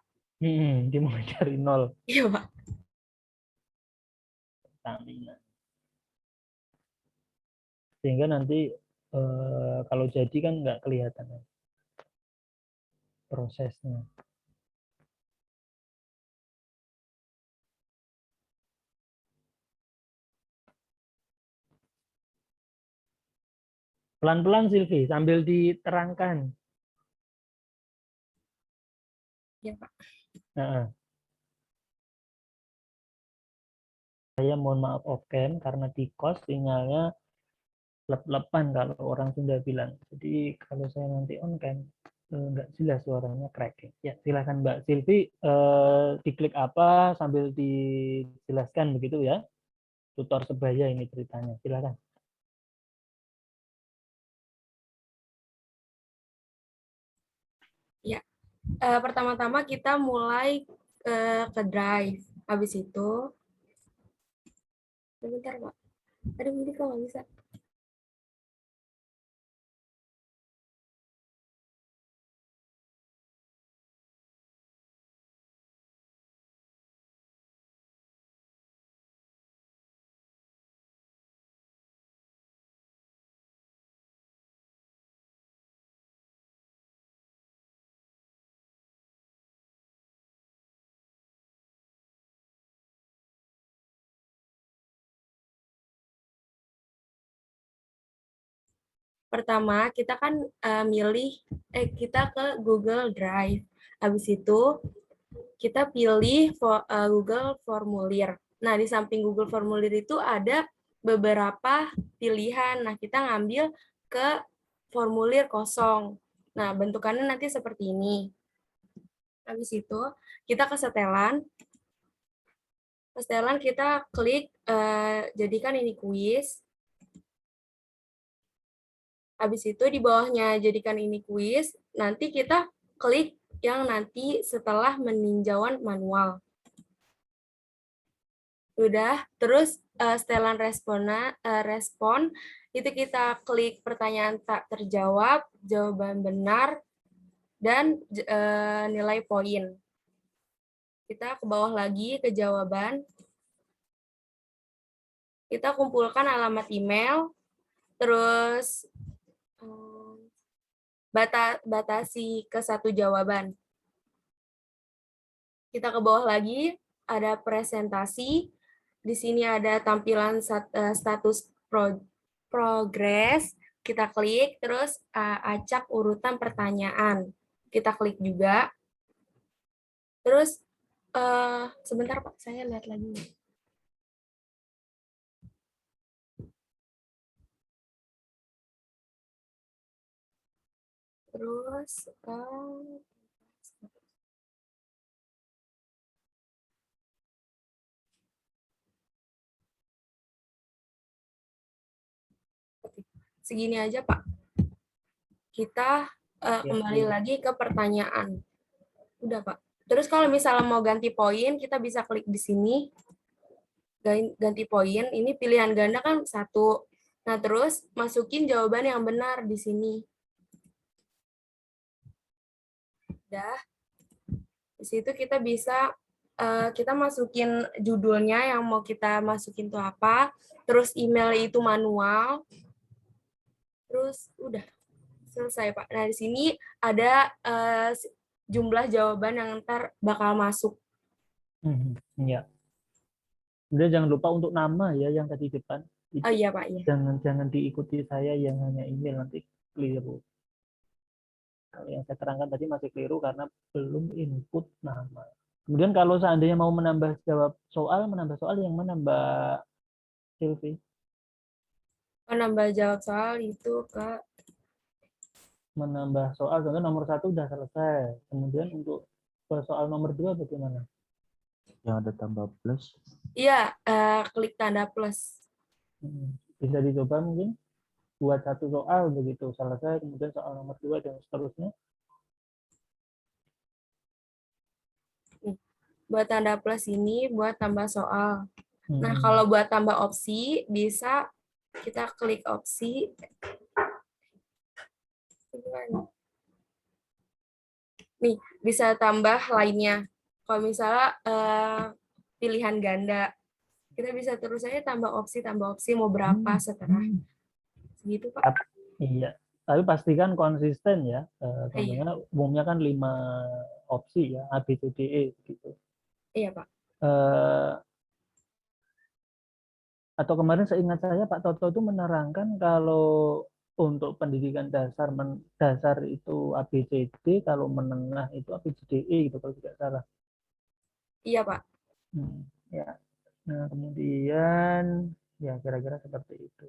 Dimulai dari nol. Iya, Pak. Pertamina. Sehingga nanti kalau jadi kan nggak kelihatan prosesnya. Pelan-pelan Silvi, sambil diterangkan. Iya, Pak. Nah, saya mohon maaf off cam karena di kos sinyalnya lep-lepan kalau orang Sunda bilang. Jadi kalau saya nanti on cam nggak jelas suaranya cracking. Ya silakan Mbak Silvi, diklik apa sambil dijelaskan begitu ya. Tutor sebaya ini ceritanya. Silakan. Ya, pertama-tama kita mulai ke Drive. Habis itu, sebentar, Pak. Aduh, ini kok nggak bisa. Pertama, kita kan kita ke Google Drive. Habis itu, kita pilih Google Formulir. Nah, di samping Google Formulir itu ada beberapa pilihan. Nah, kita ngambil ke formulir kosong. Nah, bentukannya nanti seperti ini. Habis itu, kita ke setelan. Setelan kita klik jadikan ini kuis. Habis itu di bawahnya jadikan ini kuis, nanti kita klik yang nanti setelah meninjauan manual. Udah, terus setelan respon, itu kita klik pertanyaan tak terjawab, jawaban benar, dan nilai poin. Kita ke bawah lagi ke jawaban. Kita kumpulkan alamat email, terus batasi ke satu jawaban. Kita ke bawah lagi, ada presentasi. Di sini ada tampilan status progress. Kita klik, terus acak urutan pertanyaan. Kita klik juga. Terus, sebentar Pak, saya lihat lagi. Terus, segini aja Pak. Kita kembali lagi ke pertanyaan. Udah Pak. Terus kalau misalnya mau ganti poin, kita bisa klik di sini. Ganti poin, ini pilihan ganda kan 1. Nah, terus masukin jawaban yang benar di sini. Udah. Di situ kita bisa kita masukin judulnya yang mau kita masukin tuh apa, terus email itu manual, terus udah selesai Pak. Nah, di sini ada jumlah jawaban yang ntar bakal masuk. Ya. Kemudian jangan lupa untuk nama ya yang tadi depan. Oh iya Pak, iya. Jangan diikuti saya yang hanya email, nanti keliru. Kalau yang saya terangkan tadi masih keliru karena belum input nama. Kemudian kalau seandainya mau menambah soal yang mana Mbak Silvi? Menambah jawab soal itu ke Menambah soal, contoh nomor 1 udah selesai. Kemudian untuk soal nomor 2 bagaimana? Yang ada tambah plus. iya, klik tanda plus. Bisa dicoba mungkin buat 1 soal begitu selesai, kemudian soal nomor 2 dan seterusnya. Buat tanda plus ini buat tambah soal. Nah, kalau buat tambah opsi, bisa kita klik opsi. Nih, bisa tambah lainnya. Kalau misalnya pilihan ganda, kita bisa terus aja tambah opsi mau berapa setelah. Segitu, Pak. Iya, tapi pastikan konsisten ya. Contohnya umumnya kan 5 opsi ya, A, B, C, D, E gitu. Iya, Pak. Atau kemarin seingat saya Pak Toto itu menerangkan kalau untuk pendidikan dasar dasar itu A, B, C, D, kalau menengah itu A, B, C, D, E gitu kalau tidak salah. Iya, Pak. Ya. Nah, kemudian ya kira-kira seperti itu.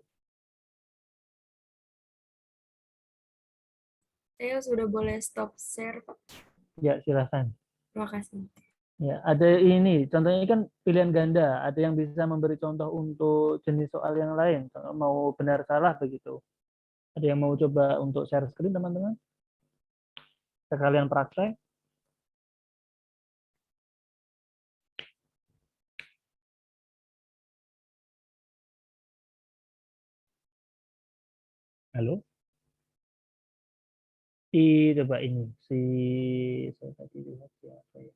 Saya sudah boleh stop share, Pak. Ya, silakan. Terima kasih. Ya, ada ini, contohnya kan pilihan ganda. Ada yang bisa memberi contoh untuk jenis soal yang lain, mau benar salah begitu. Ada yang mau coba untuk share screen, teman-teman? Sekalian praktek. Halo? Coba ini, saya tadi lihat siapa ya.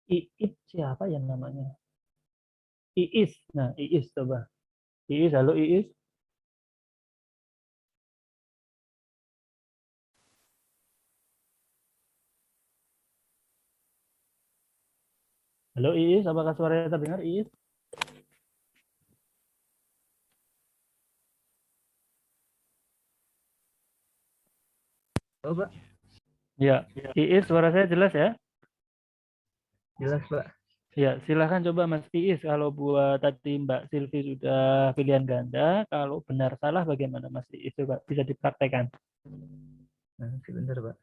Iit siapa yang namanya? Iis. Nah, Iis coba. Iis, halo Iis. Halo Iis, apakah suaranya terdengar Iis? Oh, Pak. Ya, Iis, suara saya jelas ya? Jelas, Pak. Ya, silahkan coba Mas Iis. Kalau buat tadi Mbak Silvi sudah pilihan ganda, kalau benar salah bagaimana Mas Iis? Coba bisa dipraktekkan. Nah, sebentar, Pak.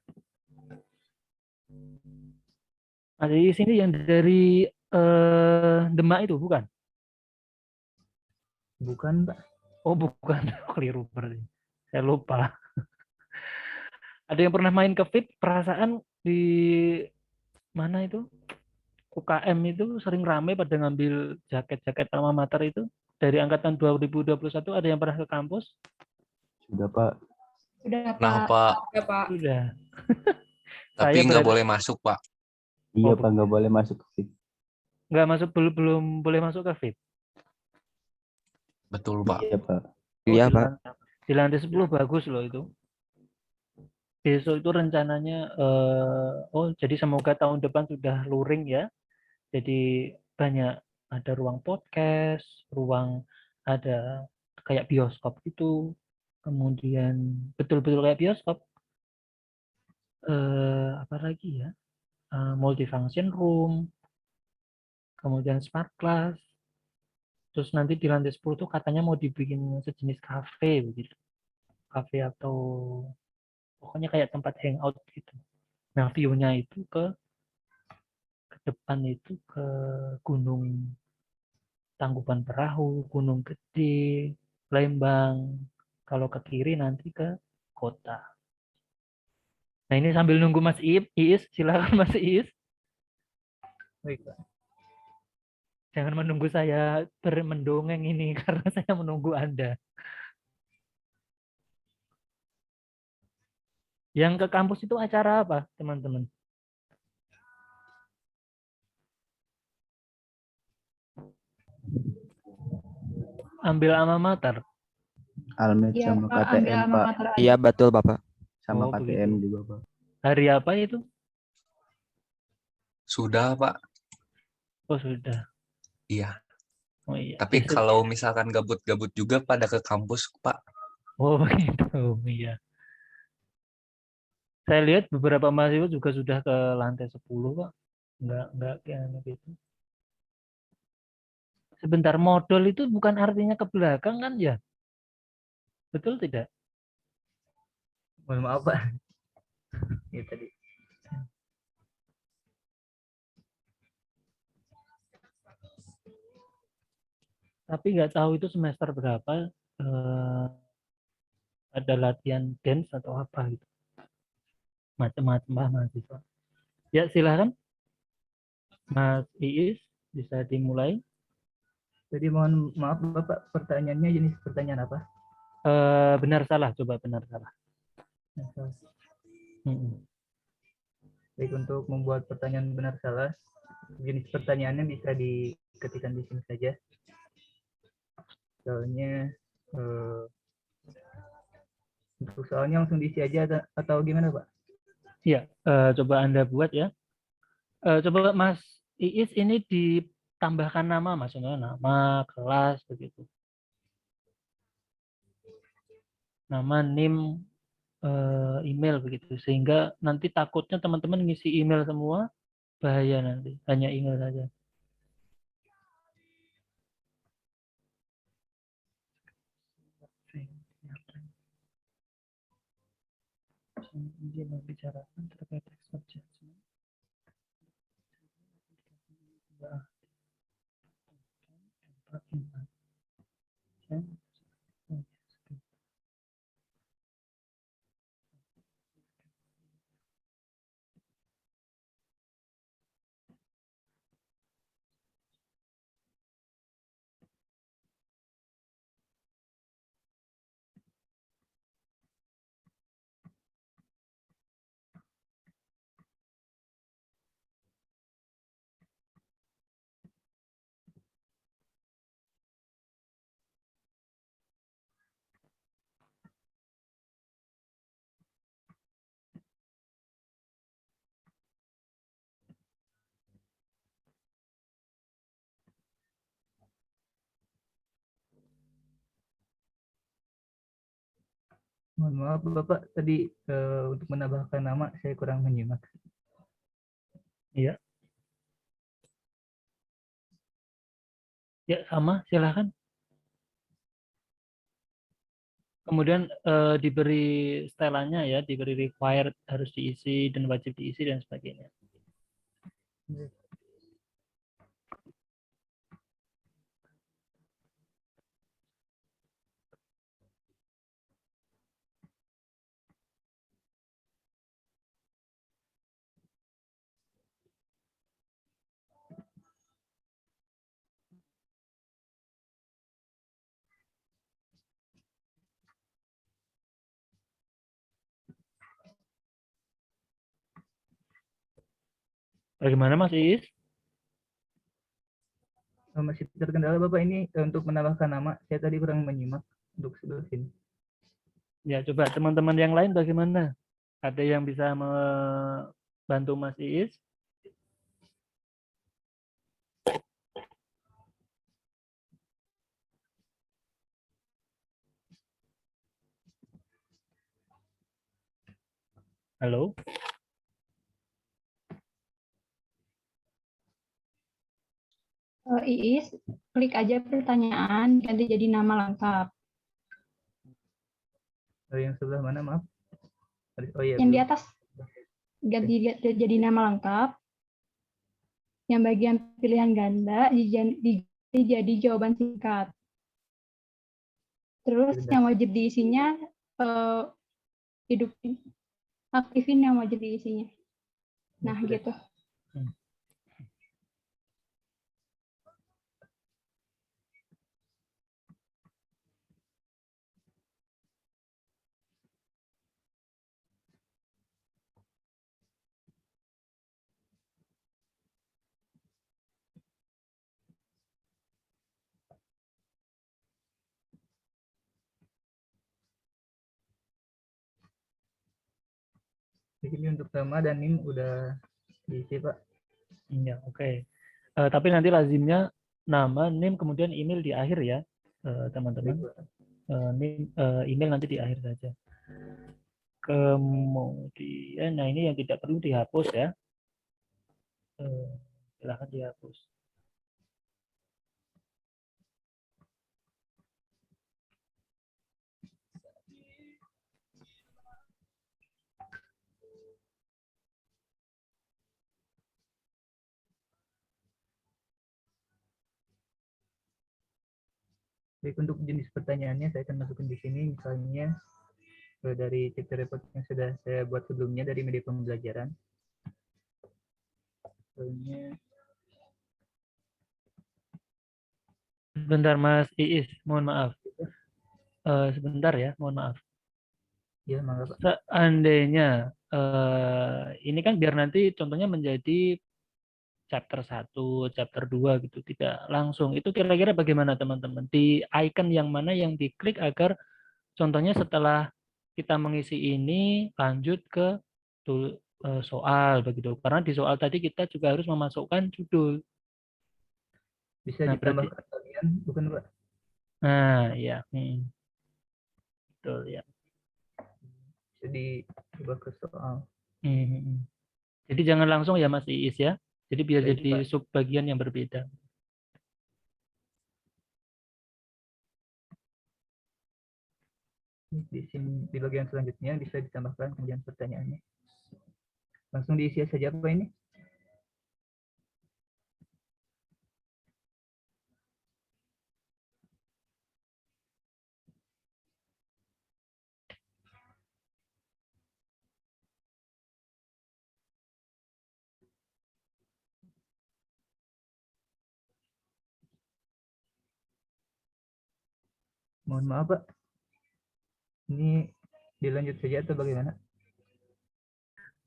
Mas Iis ini yang dari Demak itu, bukan? Bukan, Pak. Oh, bukan. Keliru berarti. Saya lupa. Ada yang pernah main ke Fit? Perasaan di mana itu? UKM itu sering rame pada ngambil jaket-jaket alma mater itu. Dari angkatan 2021 ada yang pernah ke kampus? Sudah Pak. Sudah Nah, Pak. Pak, Ya, Pak. Sudah. tapi Saya nggak berada- boleh masuk, Pak. Iya Oh, Pak, nggak boleh masuk ke fit. nggak masuk, belum boleh masuk ke fit. Betul, Pak. Iya Pak. Oh, Iya, di Pak. di lantai 10 bagus loh itu. Besok itu rencananya, oh jadi semoga tahun depan sudah luring ya. Jadi banyak, ada ruang podcast, ruang ada kayak bioskop gitu. Kemudian betul-betul kayak bioskop. Apa lagi ya? Multifunction room, kemudian smart class. Terus nanti di lantai 10 tuh katanya mau dibikin sejenis kafe begitu. Kafe atau pokoknya kayak tempat hangout gitu. Nah, view-nya itu ke depan itu ke Gunung Tangkuban Perahu, Gunung Gede, Lembang. Kalau ke kiri nanti ke kota. Nah, ini sambil nunggu Mas Iis, silakan Mas Iis. Baik Pak. Jangan menunggu saya mendongeng ini karena saya menunggu Anda. Yang ke kampus itu acara apa, teman-teman? Ambil alma mater. Almet Iya sama Pak, ambil KTM alma Pak. mater aja. Iya, betul, Bapak. Sama Oh, KTM begitu. juga Pak. Hari apa itu? Sudah, Pak. Oh, sudah. Iya. Oh iya. Tapi Besok. kalau misalkan gabut-gabut juga pada ke kampus, Pak. Oh, begitu. Iya. Saya lihat beberapa mahasiswa juga sudah ke lantai 10, Pak. Enggak kayak gitu. Sebentar, modal itu bukan artinya ke belakang kan ya? Betul tidak? Mohon maaf Pak. Ya tadi. Tapi nggak tahu itu semester berapa, ada latihan dance atau apa gitu. Macam-macam lah mahasiswa. Ya, silakan. Mas Iis, bisa dimulai. Jadi mohon maaf Bapak, pertanyaannya jenis pertanyaan apa? Benar salah, coba benar salah. Baik, untuk membuat pertanyaan benar salah, jenis pertanyaannya bisa diketikkan di sini saja. Soalnya untuk soalnya langsung diisi aja atau gimana Pak? Iya, coba Anda buat ya. Coba Mas Iis ini ditambahkan nama, maksudnya nama, kelas, begitu. Nama, NIM, email, begitu. Sehingga nanti takutnya teman-teman ngisi email semua, bahaya nanti. Hanya email saja. Izin membicarakan terkait expert judgment. Mohon maaf Bapak, tadi untuk menambahkan nama saya kurang menyimak. Iya. Ya, sama, silakan. Kemudian diberi setelannya ya, diberi required harus diisi dan wajib diisi dan sebagainya. Bagaimana Mas Iis? Masih terkendala Bapak ini untuk menambahkan nama. Saya tadi kurang menyimak untuk sebelah sini. Ya, coba teman-teman yang lain bagaimana? Ada yang bisa membantu Mas Iis? Halo? Iis, klik aja pertanyaan, ganti jadi nama lengkap. Yang sebelah mana maaf? Oh iya, Yang di belum. atas, ganti jadi nama lengkap. Yang bagian pilihan ganda, diganti jadi jawaban singkat. Terus Sebentar. yang wajib diisinya, hidupin, aktifin yang wajib diisinya. Nah, Sudah. gitu. Ini untuk nama dan NIM udah diisi Pak. Iya, oke. Tapi nanti lazimnya nama, NIM, kemudian email di akhir ya, teman-teman. Email nanti di akhir saja. Kemudian, nah ini yang tidak perlu dihapus ya. Silahkan dihapus. Baik, untuk jenis pertanyaannya saya akan masukin di sini, misalnya dari chapter report yang sudah saya buat sebelumnya dari media pembelajaran. Misalnya, Sebentar Mas Iis, mohon maaf. Sebentar ya, mohon maaf. ya mangga Pak. Seandainya ini kan biar nanti contohnya menjadi chapter 1, chapter 2 gitu, tidak langsung. Itu kira-kira bagaimana teman-teman? Di icon yang mana yang diklik agar contohnya setelah kita mengisi ini lanjut ke soal begitu. Karena di soal tadi kita juga harus memasukkan judul. Bisa Nah, berarti ditambahkan kalian, bukan Pak? ya. Betul ya. Bisa diubah ke soal. Jadi jangan langsung ya Mas Iis ya. Jadi biar Baik, jadi Pak. sub bagian yang berbeda. Di sini di bagian selanjutnya bisa ditambahkan kemudian pertanyaannya. Langsung diisi saja Pak ini. Mohon maaf Pak. Ini dilanjut saja atau bagaimana?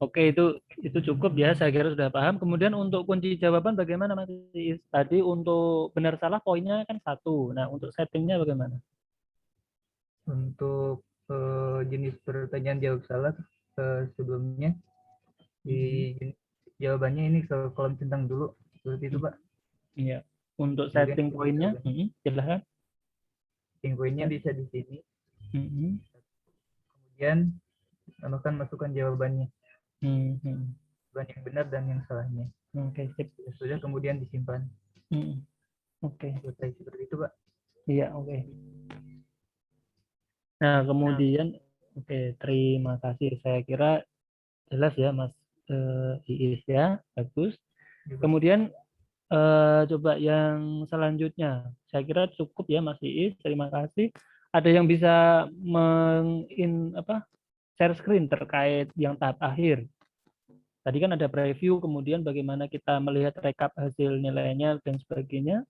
Oke, itu cukup ya, saya kira sudah paham. Kemudian untuk kunci jawaban bagaimana Mas Iis? Tadi untuk benar salah poinnya kan 1. Nah, untuk settingnya bagaimana? Untuk jenis pertanyaan jawab salah sebelumnya di jawabannya ini ke kolom centang dulu seperti itu Pak. Iya. Untuk Kemudian setting poinnya, silahkan. setting poinnya bisa di sini. Mhm. Kemudian tambahkan masukkan jawabannya, Mhm. jawaban yang benar dan yang salahnya. Oke, sip. Sudah kemudian disimpan. Oke. Selesai seperti itu Pak. Iya, oke. Nah, kemudian oke, terima kasih. Saya kira jelas ya Mas Iis ya, bagus. Kemudian coba yang selanjutnya. Saya kira cukup ya Mas Iis, terima kasih. Ada yang bisa share screen terkait yang tahap akhir. Tadi kan ada preview, kemudian bagaimana kita melihat rekap hasil nilainya dan sebagainya.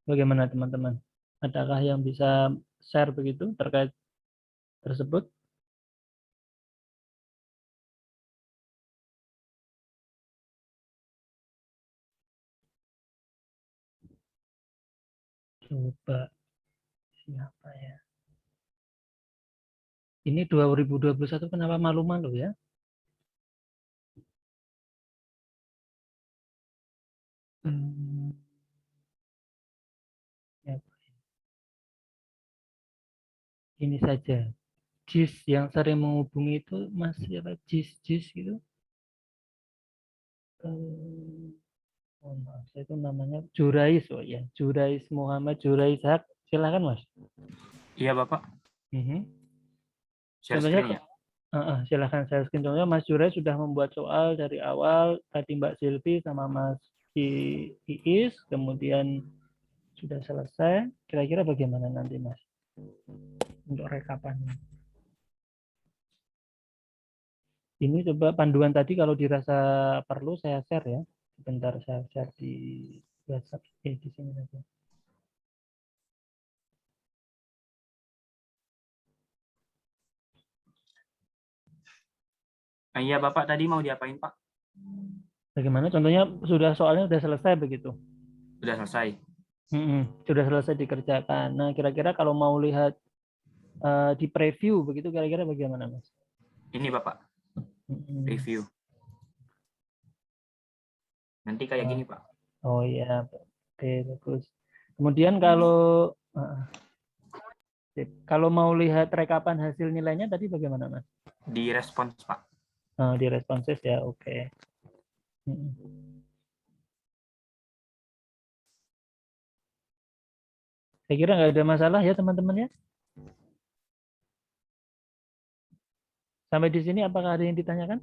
Bagaimana teman-teman? Adakah yang bisa share begitu terkait tersebut? Coba siapa ya? Ini 2021 kenapa malu-malu ya? Ya, ini saja. JIS yang sering menghubungi itu masih apa? JIS gitu. Oh, maaf, saya itu namanya Jurais, oh ya, Jurais Muhammad Jurais Haq. Silakan Mas. Iya Bapak, share Contohnya, screen ya. silakan saya screen. Contohnya Mas Jurais sudah membuat soal dari awal, tadi Mbak Silvi sama Mas Iis, kemudian sudah selesai. Kira-kira bagaimana nanti Mas untuk rekapannya? Ini coba panduan tadi kalau dirasa perlu saya share ya. Sebentar saya share di WhatsApp. Di sini saja. Iya Bapak, tadi mau diapain Pak? Bagaimana? Contohnya soalnya sudah selesai begitu. Sudah selesai. Sudah selesai dikerjakan. Nah, kira-kira kalau mau lihat di preview begitu, kira-kira bagaimana Mas? Ini Bapak, review. Nanti kayak gini Pak. Oh iya, oke bagus. Kemudian kalau mau lihat rekapan hasil nilainya tadi bagaimana Mas? Di respons Pak. Di responses ya, oke. Saya kira nggak ada masalah ya teman-teman ya. Sampai di sini apakah ada yang ditanyakan?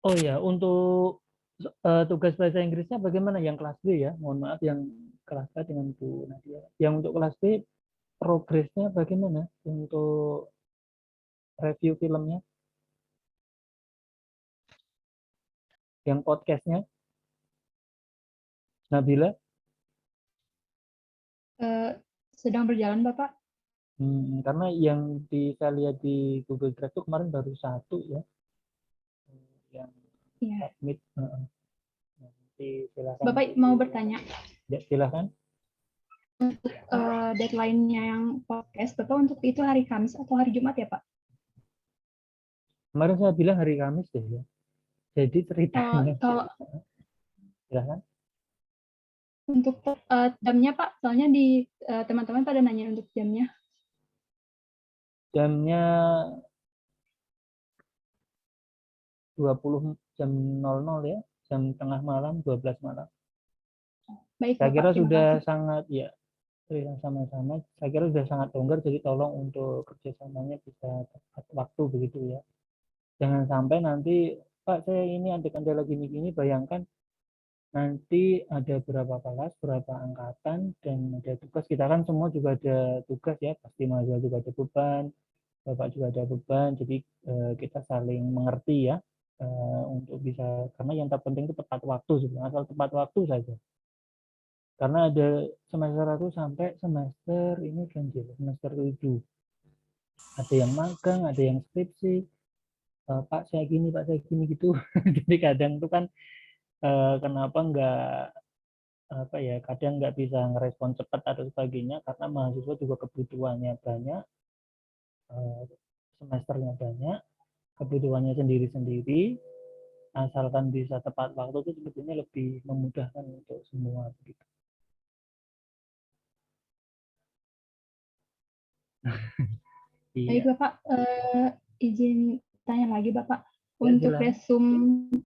Oh ya, untuk tugas bahasa Inggrisnya bagaimana yang kelas B ya? Mohon maaf yang kelas A dengan Bu Nadia. Yang untuk kelas B progresnya bagaimana untuk review filmnya? Yang podcastnya? Nabila? Sedang berjalan, Bapak. Karena yang saya lihat di Google Drive itu kemarin baru 1 ya. Yang submit. Nanti silakan. Bapak mau bertanya? Ya, silakan. Untuk deadline-nya yang podcast, Bapak untuk itu hari Kamis atau hari Jumat ya, Pak? Kemarin saya bilang hari Kamis deh ya. Jadi ceritanya. Kalau Silakan. untuk jamnya, Pak, soalnya di teman-teman pada nanya untuk jamnya. Jamnya 20 jam 00 ya. Jam tengah malam, 12 malam. Baik, Saya Bapak, kira terima sudah kasih. sangat ya. Sama-sama. Saya kira sudah sangat longgar, jadi tolong untuk kerjasamanya bisa tepat waktu begitu ya. Jangan sampai nanti, Pak, saya ini ada kendala gini-gini, bayangkan nanti ada berapa kelas, berapa angkatan, dan ada tugas. Kita kan semua juga ada tugas ya, pasti mahasiswa juga ada beban, Bapak juga ada beban, jadi kita saling mengerti ya, untuk bisa, karena yang terpenting itu tepat waktu, sebenarnya asal tepat waktu saja. Karena ada semester 1 sampai semester ini ganjil, semester 7. Ada yang magang, ada yang skripsi, Pak saya gini gitu. Jadi kadang itu kan kenapa apa ya, kadang nggak bisa ngerespon cepat atau sebagainya karena mahasiswa juga kebutuhannya banyak, semesternya banyak, kebutuhannya sendiri-sendiri. Asalkan bisa tepat waktu itu sebetulnya lebih memudahkan untuk semua begitu. Baik, Iya. Bapak, izin tanya lagi, Bapak. Ya, Untuk silakan. resume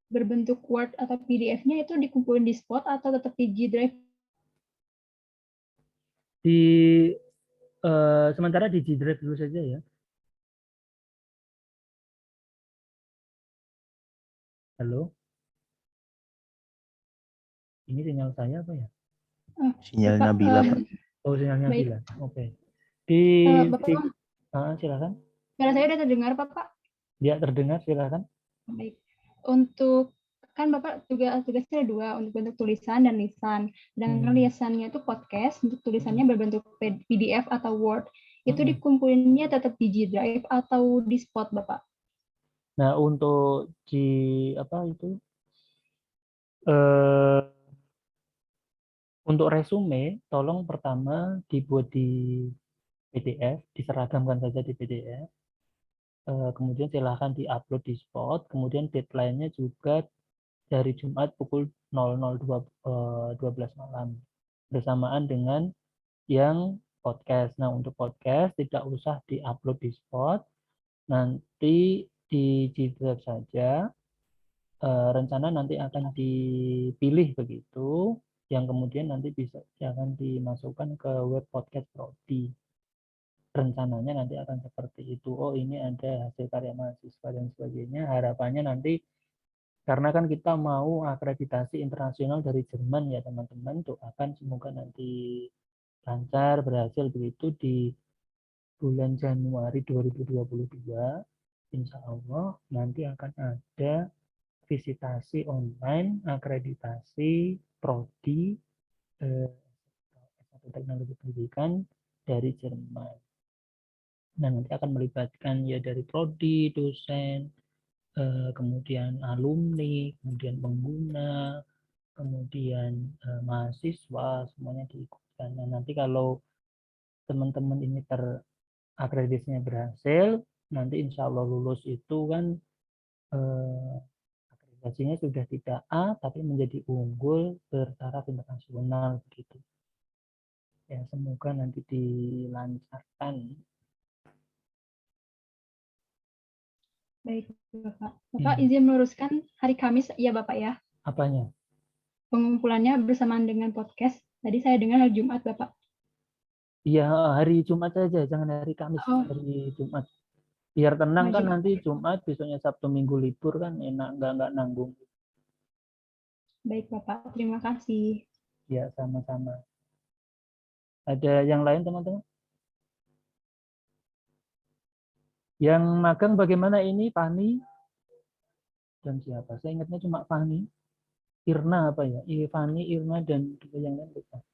berbentuk Word atau PDF-nya itu dikumpulin di Spot atau tetap di G Drive? Sementara di G Drive dulu saja ya. Halo. Ini sinyal saya apa ya? Sinyal Bapak, Nabila, Pak. Oh, sinyalnya baik. Nabila. Oke. Bapak, Silakan. suara saya sudah terdengar, Bapak? Ya, terdengar, silakan. Baik. Untuk kan Bapak juga tugasnya ada 2, untuk bentuk tulisan dan lisan. Dan lisannya itu podcast, untuk tulisannya berbentuk PDF atau Word. Itu dikumpulinnya tetap di G Drive atau di Spot, Bapak? Nah, untuk apa itu? Eh, untuk resume, tolong pertama dibuat di PDF, diseragamkan saja di PDF. Kemudian silahkan diupload di Spot. Kemudian deadline-nya juga dari Jumat pukul 00.12 malam. Bersamaan dengan yang podcast. Nah, untuk podcast tidak usah diupload di Spot. Nanti di G-Drive saja. Rencana nanti akan dipilih begitu, yang kemudian nanti bisa akan dimasukkan ke web podcast Prodi. Rencananya nanti akan seperti itu. Oh, ini ada hasil karya mahasiswa dan sebagainya. Harapannya nanti karena kan kita mau akreditasi internasional dari Jerman ya teman-teman, doakan semoga nanti lancar berhasil begitu di bulan Januari 2022. Insya Allah nanti akan ada visitasi online akreditasi prodi S1 teknologi pendidikan dari Jerman. Nah, nanti akan melibatkan ya dari prodi, dosen, kemudian alumni, kemudian pengguna, kemudian mahasiswa, semuanya diikutkan. Nah, nanti kalau teman-teman ini terakreditasinya berhasil, nanti insya Allah lulus itu kan akreditasinya sudah tidak A, tapi menjadi unggul bertaraf internasional begitu. Ya, semoga nanti dilancarkan. Baik, Bapak. Bapak izin meluruskan hari Kamis ya Bapak ya. Apanya? Pengumpulannya bersamaan dengan podcast. Tadi saya dengar hari Jumat Bapak. Iya, hari Jumat saja, jangan hari Kamis, Oh, hari Jumat. Biar tenang kan Jumat. nanti Jumat, besoknya Sabtu Minggu libur kan enak, nggak nanggung. Baik Bapak, terima kasih. Ya, sama-sama. Ada yang lain teman-teman? Yang magang bagaimana ini, Fani? Dan siapa? Saya ingatnya cuma Fani. Irna apa ya? Fani, Irna, dan dua yang lain lupa.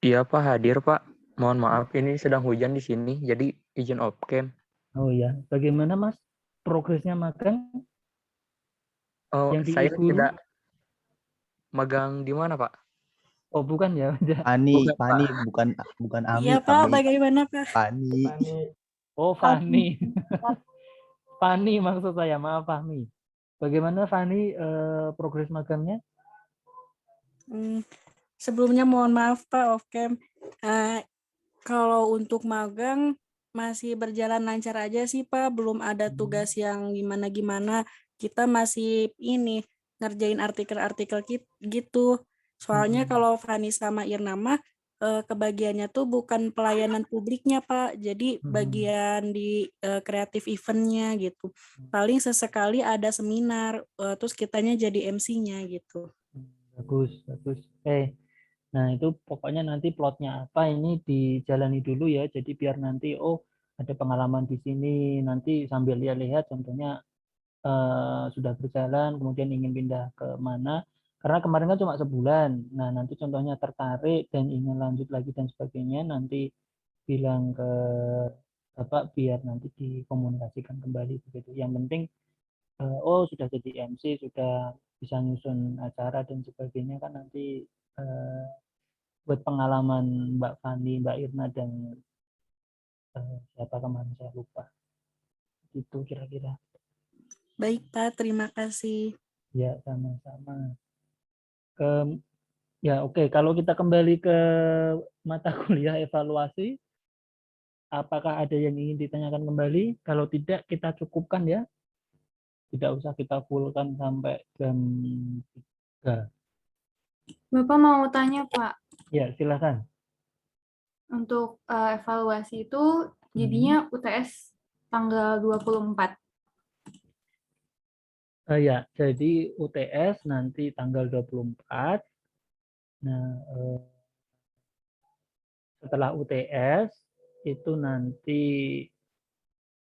Iya Pak, hadir Pak. Mohon maaf, ini sedang hujan di sini, jadi izin off cam. Oh ya, bagaimana Mas progresnya magang Oh, yang di saya Iguru? tidak magang di mana Pak? Oh bukan ya, Fani, Bukan, Fani, Pak. bukan Ami, Iya Pak, Fani. bagaimana Pak? Fani. Oh Fani, Fani maksud saya, maaf Fahmi. Bagaimana Fani progres magangnya? Sebelumnya mohon maaf Pak, off cam. Kalau untuk magang masih berjalan lancar aja sih Pak, belum ada tugas yang gimana-gimana. Kita masih ini ngerjain artikel-artikel gitu. Soalnya kalau Fani sama Irna mah kebagiannya tuh bukan pelayanan publiknya Pak, jadi bagian di kreatif eventnya gitu. Paling sesekali ada seminar, terus kitanya jadi MC-nya gitu. Bagus, bagus. Nah itu pokoknya nanti plotnya apa ini dijalani dulu ya. Jadi biar nanti ada pengalaman di sini, nanti sambil lihat-lihat contohnya sudah berjalan, kemudian ingin pindah ke mana. Karena kemarin kan cuma sebulan. Nah nanti contohnya tertarik dan ingin lanjut lagi dan sebagainya, nanti bilang ke Bapak biar nanti dikomunikasikan kembali begitu. Yang penting sudah jadi MC, sudah bisa nyusun acara dan sebagainya kan nanti buat pengalaman Mbak Fani, Mbak Irna dan siapa kemarin saya lupa. Itu kira-kira. Baik Pak, terima kasih. Ya sama-sama. Ya oke. Kalau kita kembali ke mata kuliah evaluasi, apakah ada yang ingin ditanyakan kembali? Kalau tidak kita cukupkan ya. Tidak usah kita fullkan sampai jam 3. Bapak mau tanya, Pak. Ya, silakan. Untuk evaluasi itu jadinya UTS tanggal 24. Ya, jadi UTS nanti tanggal 24. Nah, setelah UTS itu nanti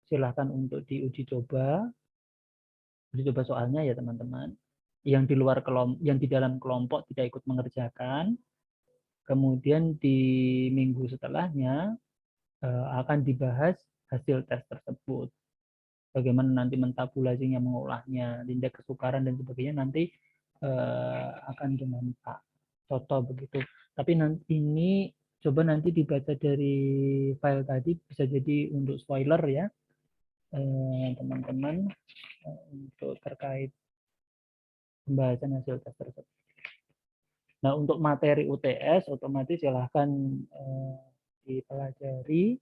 silakan untuk diuji coba soalnya ya teman-teman. Yang di luar kelompok, yang di dalam kelompok tidak ikut mengerjakan. Kemudian di minggu setelahnya akan dibahas hasil tes tersebut. Bagaimana nanti mentabulasinya, mengolahnya, indeks kesukaran dan sebagainya nanti akan dengan Pak Toto begitu. Tapi nanti ini coba nanti dibaca dari file tadi, bisa jadi untuk spoiler ya teman-teman untuk terkait pembahasan hasil tes tersebut. Nah, untuk materi UTS otomatis silahkan dipelajari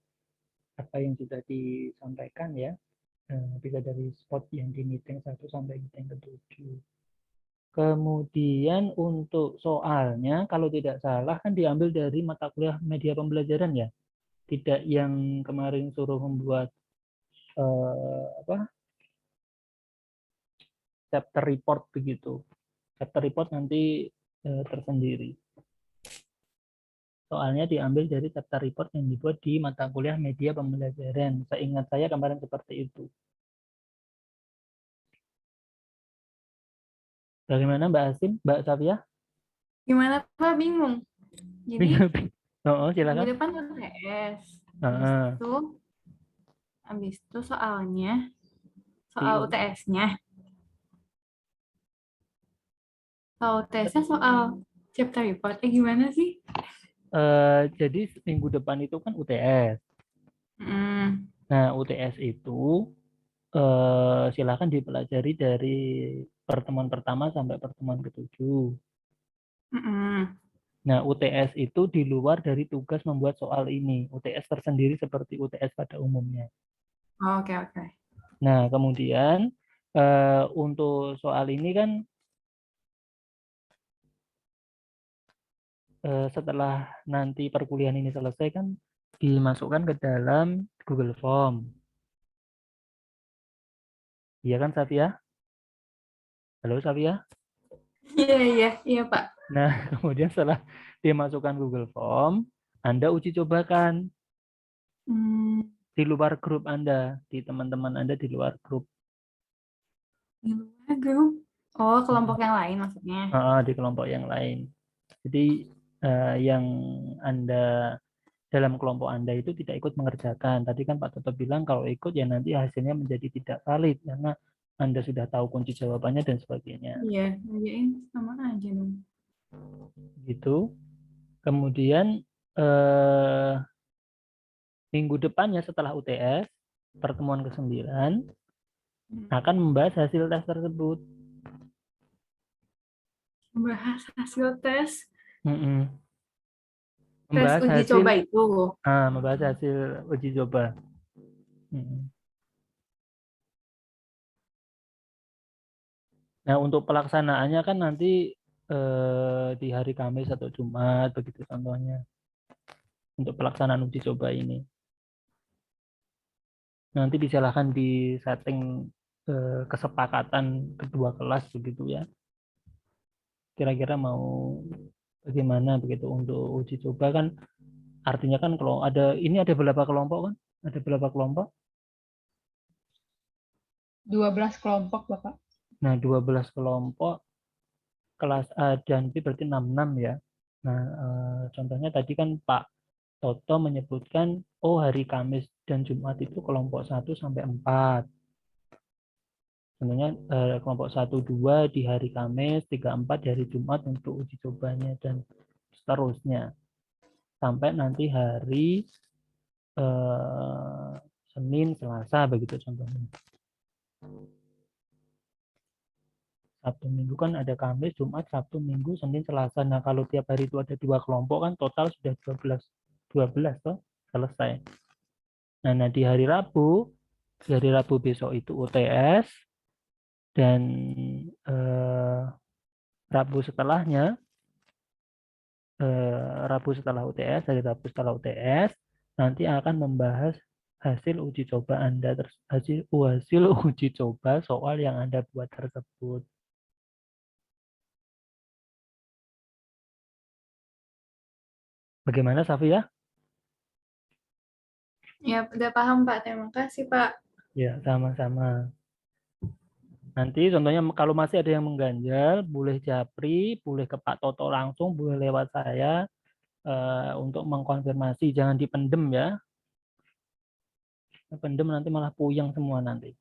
apa yang sudah disampaikan ya. Bisa dari spot yang di meeting 1 sampai meeting ke-7. Kemudian untuk soalnya kalau tidak salah kan diambil dari mata kuliah media pembelajaran ya. Tidak yang kemarin suruh membuat chapter report begitu. Chapter report nanti tersendiri. Soalnya diambil dari chapter report yang dibuat di mata kuliah media pembelajaran. Seingat saya kemarin seperti itu. Bagaimana Mbak Asim, Mbak Safia? Gimana Pak? Bingung. Jadi Silakan. minggu depan UTS. Habis itu soalnya soal UTS-nya. Soal UTS-nya soal chapter report. Gimana sih? Jadi minggu depan itu kan UTS. Nah, UTS itu silakan dipelajari dari pertemuan pertama sampai pertemuan ke-7. Nah, UTS itu di luar dari tugas membuat soal ini. UTS tersendiri seperti UTS pada umumnya. Oke. Nah, kemudian untuk soal ini kan setelah nanti perkuliahan ini selesai kan dimasukkan ke dalam Google Form. Iya kan, Safia? Halo, Safia? Iya, Pak. Nah, kemudian setelah dimasukkan Google Form, Anda uji cobakan di luar grup Anda, di teman-teman Anda di luar grup. Di luar grup? Oh, kelompok yang lain maksudnya? Di kelompok yang lain. Jadi yang Anda dalam kelompok Anda itu tidak ikut mengerjakan. Tadi kan Pak Toto bilang kalau ikut ya nanti hasilnya menjadi tidak valid karena Anda sudah tahu kunci jawabannya dan sebagainya. Iya, ngerjain sama aja dong. Gitu. Kemudian minggu depannya setelah UTS, pertemuan ke-9 akan membahas hasil tes tersebut. Membahas hasil tes? Membahas tes uji hasil, coba itu? Membahas hasil uji coba. Nah, untuk pelaksanaannya kan nanti di hari Kamis atau Jumat, begitu contohnya. Untuk pelaksanaan uji coba ini. Nanti disilahkan di setting kesepakatan kedua kelas begitu ya. Kira-kira mau bagaimana begitu untuk uji coba kan artinya kan kalau ada berapa kelompok kan? Ada berapa kelompok? 12 kelompok, Bapak. Nah, 12 kelompok kelas A dan B berarti 66 ya. Nah, contohnya tadi kan Pak Toto menyebutkan hari Kamis dan Jumat itu kelompok 1 sampai 4. Contohnya kelompok 1, 2 di hari Kamis, 3, 4 di hari Jumat untuk uji cobanya dan seterusnya. Sampai nanti hari Senin, Selasa begitu contohnya. Sabtu Minggu kan ada Kamis, Jumat, Sabtu, Minggu, Senin, Selasa. Nah, kalau tiap hari itu ada 2 kelompok kan total sudah 12 toh selesai. Nah, di hari Rabu besok itu UTS dan Rabu setelah UTS, hari Rabu setelah UTS nanti akan membahas hasil uji coba Anda, hasil uji coba soal yang Anda buat tersebut. Bagaimana, Safia? Ya, udah paham, Pak. Terima kasih, Pak. Ya, sama-sama. Nanti contohnya kalau masih ada yang mengganjal, boleh japri, boleh ke Pak Toto langsung, boleh lewat saya untuk mengkonfirmasi. Jangan dipendem ya. Pendem nanti malah puyeng semua nanti.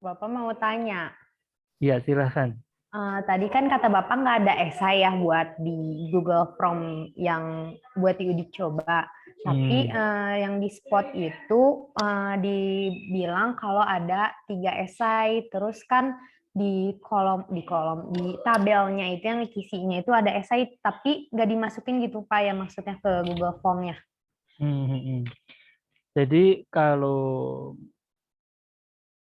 Bapak mau tanya. Ya, silahkan. Tadi kan kata Bapak nggak ada esai ya buat di Google Form yang buat diuji coba. Tapi yang di spot itu dibilang kalau ada 3 esai. Terus kan di tabelnya itu yang isinya itu ada esai tapi nggak dimasukin gitu Pak ya maksudnya ke Google Form-nya. Jadi kalau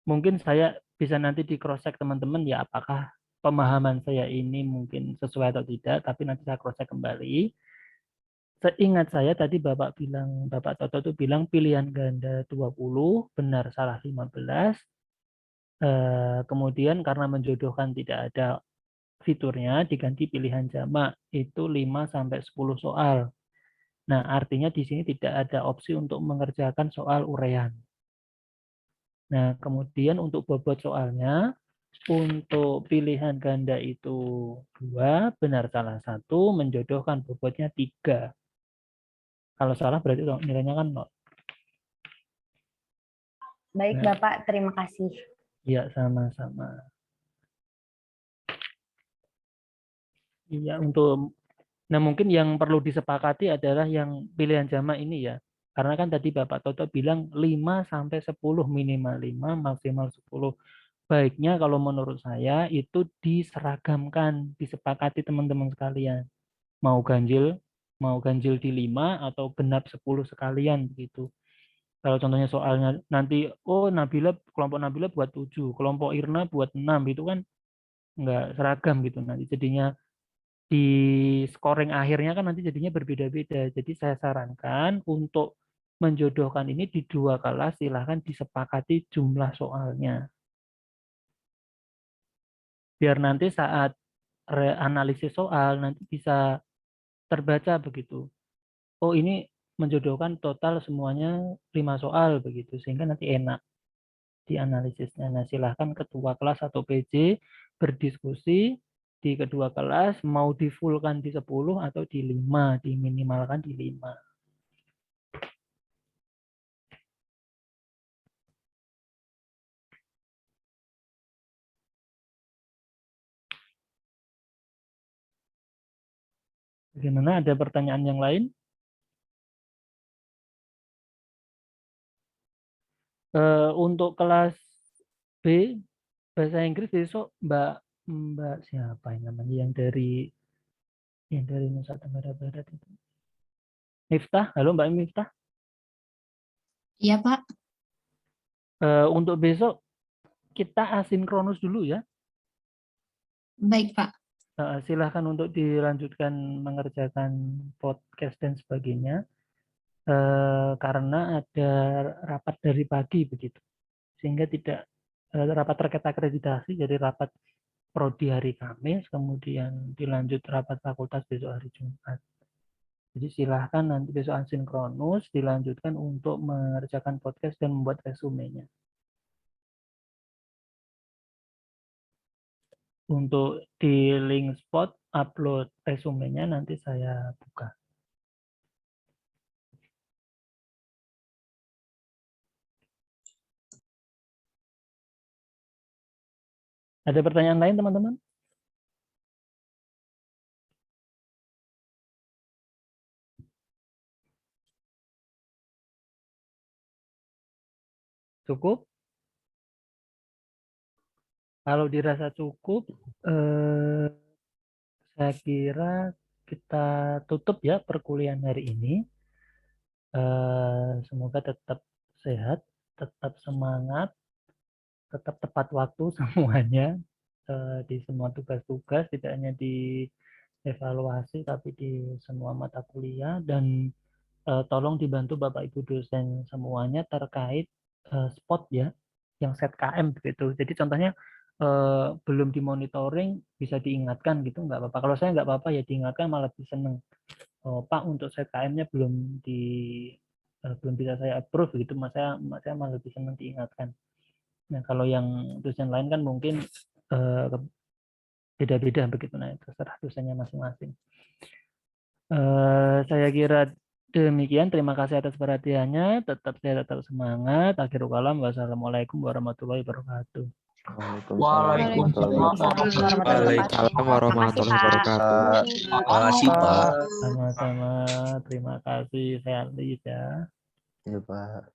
mungkin saya bisa nanti di cross check teman-teman ya apakah pemahaman saya ini mungkin sesuai atau tidak, tapi nanti saya cross check kembali. Seingat saya tadi Bapak Toto itu bilang pilihan ganda 20, benar salah 15. Kemudian karena menjodohkan tidak ada fiturnya diganti pilihan jamak itu 5 sampai 10 soal. Nah, artinya di sini tidak ada opsi untuk mengerjakan soal uraian. Nah, kemudian untuk bobot soalnya, untuk pilihan ganda itu 2, benar salah 1, menjodohkan bobotnya 3. Kalau salah berarti nilainya kan 0. Baik Nah, Bapak, terima kasih. iya, sama-sama. Iya, nah mungkin yang perlu disepakati adalah yang pilihan jamak ini ya. Karena kan tadi Bapak Toto bilang 5 sampai 10, minimal 5, maksimal 10. Baiknya kalau menurut saya itu diseragamkan, disepakati teman-teman sekalian. Mau ganjil di 5 atau genap 10 sekalian begitu. Kalau contohnya soalnya nanti kelompok Nabila buat 7, kelompok Irna buat 6, itu kan nggak seragam gitu nanti jadinya di scoring akhirnya kan nanti jadinya berbeda-beda. Jadi saya sarankan untuk menjodohkan ini di 2 kelas silahkan disepakati jumlah soalnya. Biar nanti saat analisis soal nanti bisa terbaca begitu. Oh ini menjodohkan total semuanya 5 soal begitu sehingga nanti enak dianalisisnya. Nah silahkan ketua kelas atau PJ berdiskusi di kedua kelas mau di-fullkan di 10 atau di 5, diminimalkan di 5. Bagaimana? Ada pertanyaan yang lain? Untuk kelas B bahasa Inggris besok Mbak siapa yang namanya yang dari Nusa Tenggara Barat itu? Miftah, halo Mbak Miftah. Iya Pak. Untuk besok kita asinkronus dulu ya. Baik Pak. Silahkan untuk dilanjutkan mengerjakan podcast dan sebagainya. Karena ada rapat dari pagi begitu. Sehingga tidak rapat terkait akreditasi, jadi rapat prodi hari Kamis, kemudian dilanjut rapat fakultas besok hari Jumat. Jadi silahkan nanti besok asinkronus dilanjutkan untuk mengerjakan podcast dan membuat resumenya. Untuk di link spot upload resumenya nanti saya buka. Ada pertanyaan lain teman-teman? Cukup? Kalau dirasa cukup, saya kira kita tutup ya perkuliahan hari ini. Semoga tetap sehat, tetap semangat, tetap tepat waktu semuanya di semua tugas-tugas, tidak hanya di evaluasi tapi di semua mata kuliah, dan tolong dibantu Bapak Ibu dosen semuanya terkait spot ya, yang set KM begitu. Jadi contohnya belum dimonitoring bisa diingatkan gitu nggak apa-apa. Kalau saya nggak apa-apa ya diingatkan, malah lebih seneng. Pak untuk set KM-nya belum bisa saya approve gitu, saya malah lebih senang diingatkan. Nah kalau yang dosen lain kan mungkin beda-beda begitu, nah terserah dosennya masing-masing. Saya kira demikian, terima kasih atas perhatiannya, tetap sehat, tetap semangat. Akhirul kalam, wassalamualaikum warahmatullahi wabarakatuh. Waalaikumsalam warahmatullahi wabarakatuh. Makasih, Pak. Sama-sama. Terima kasih, Felis ya. Iya, Pak.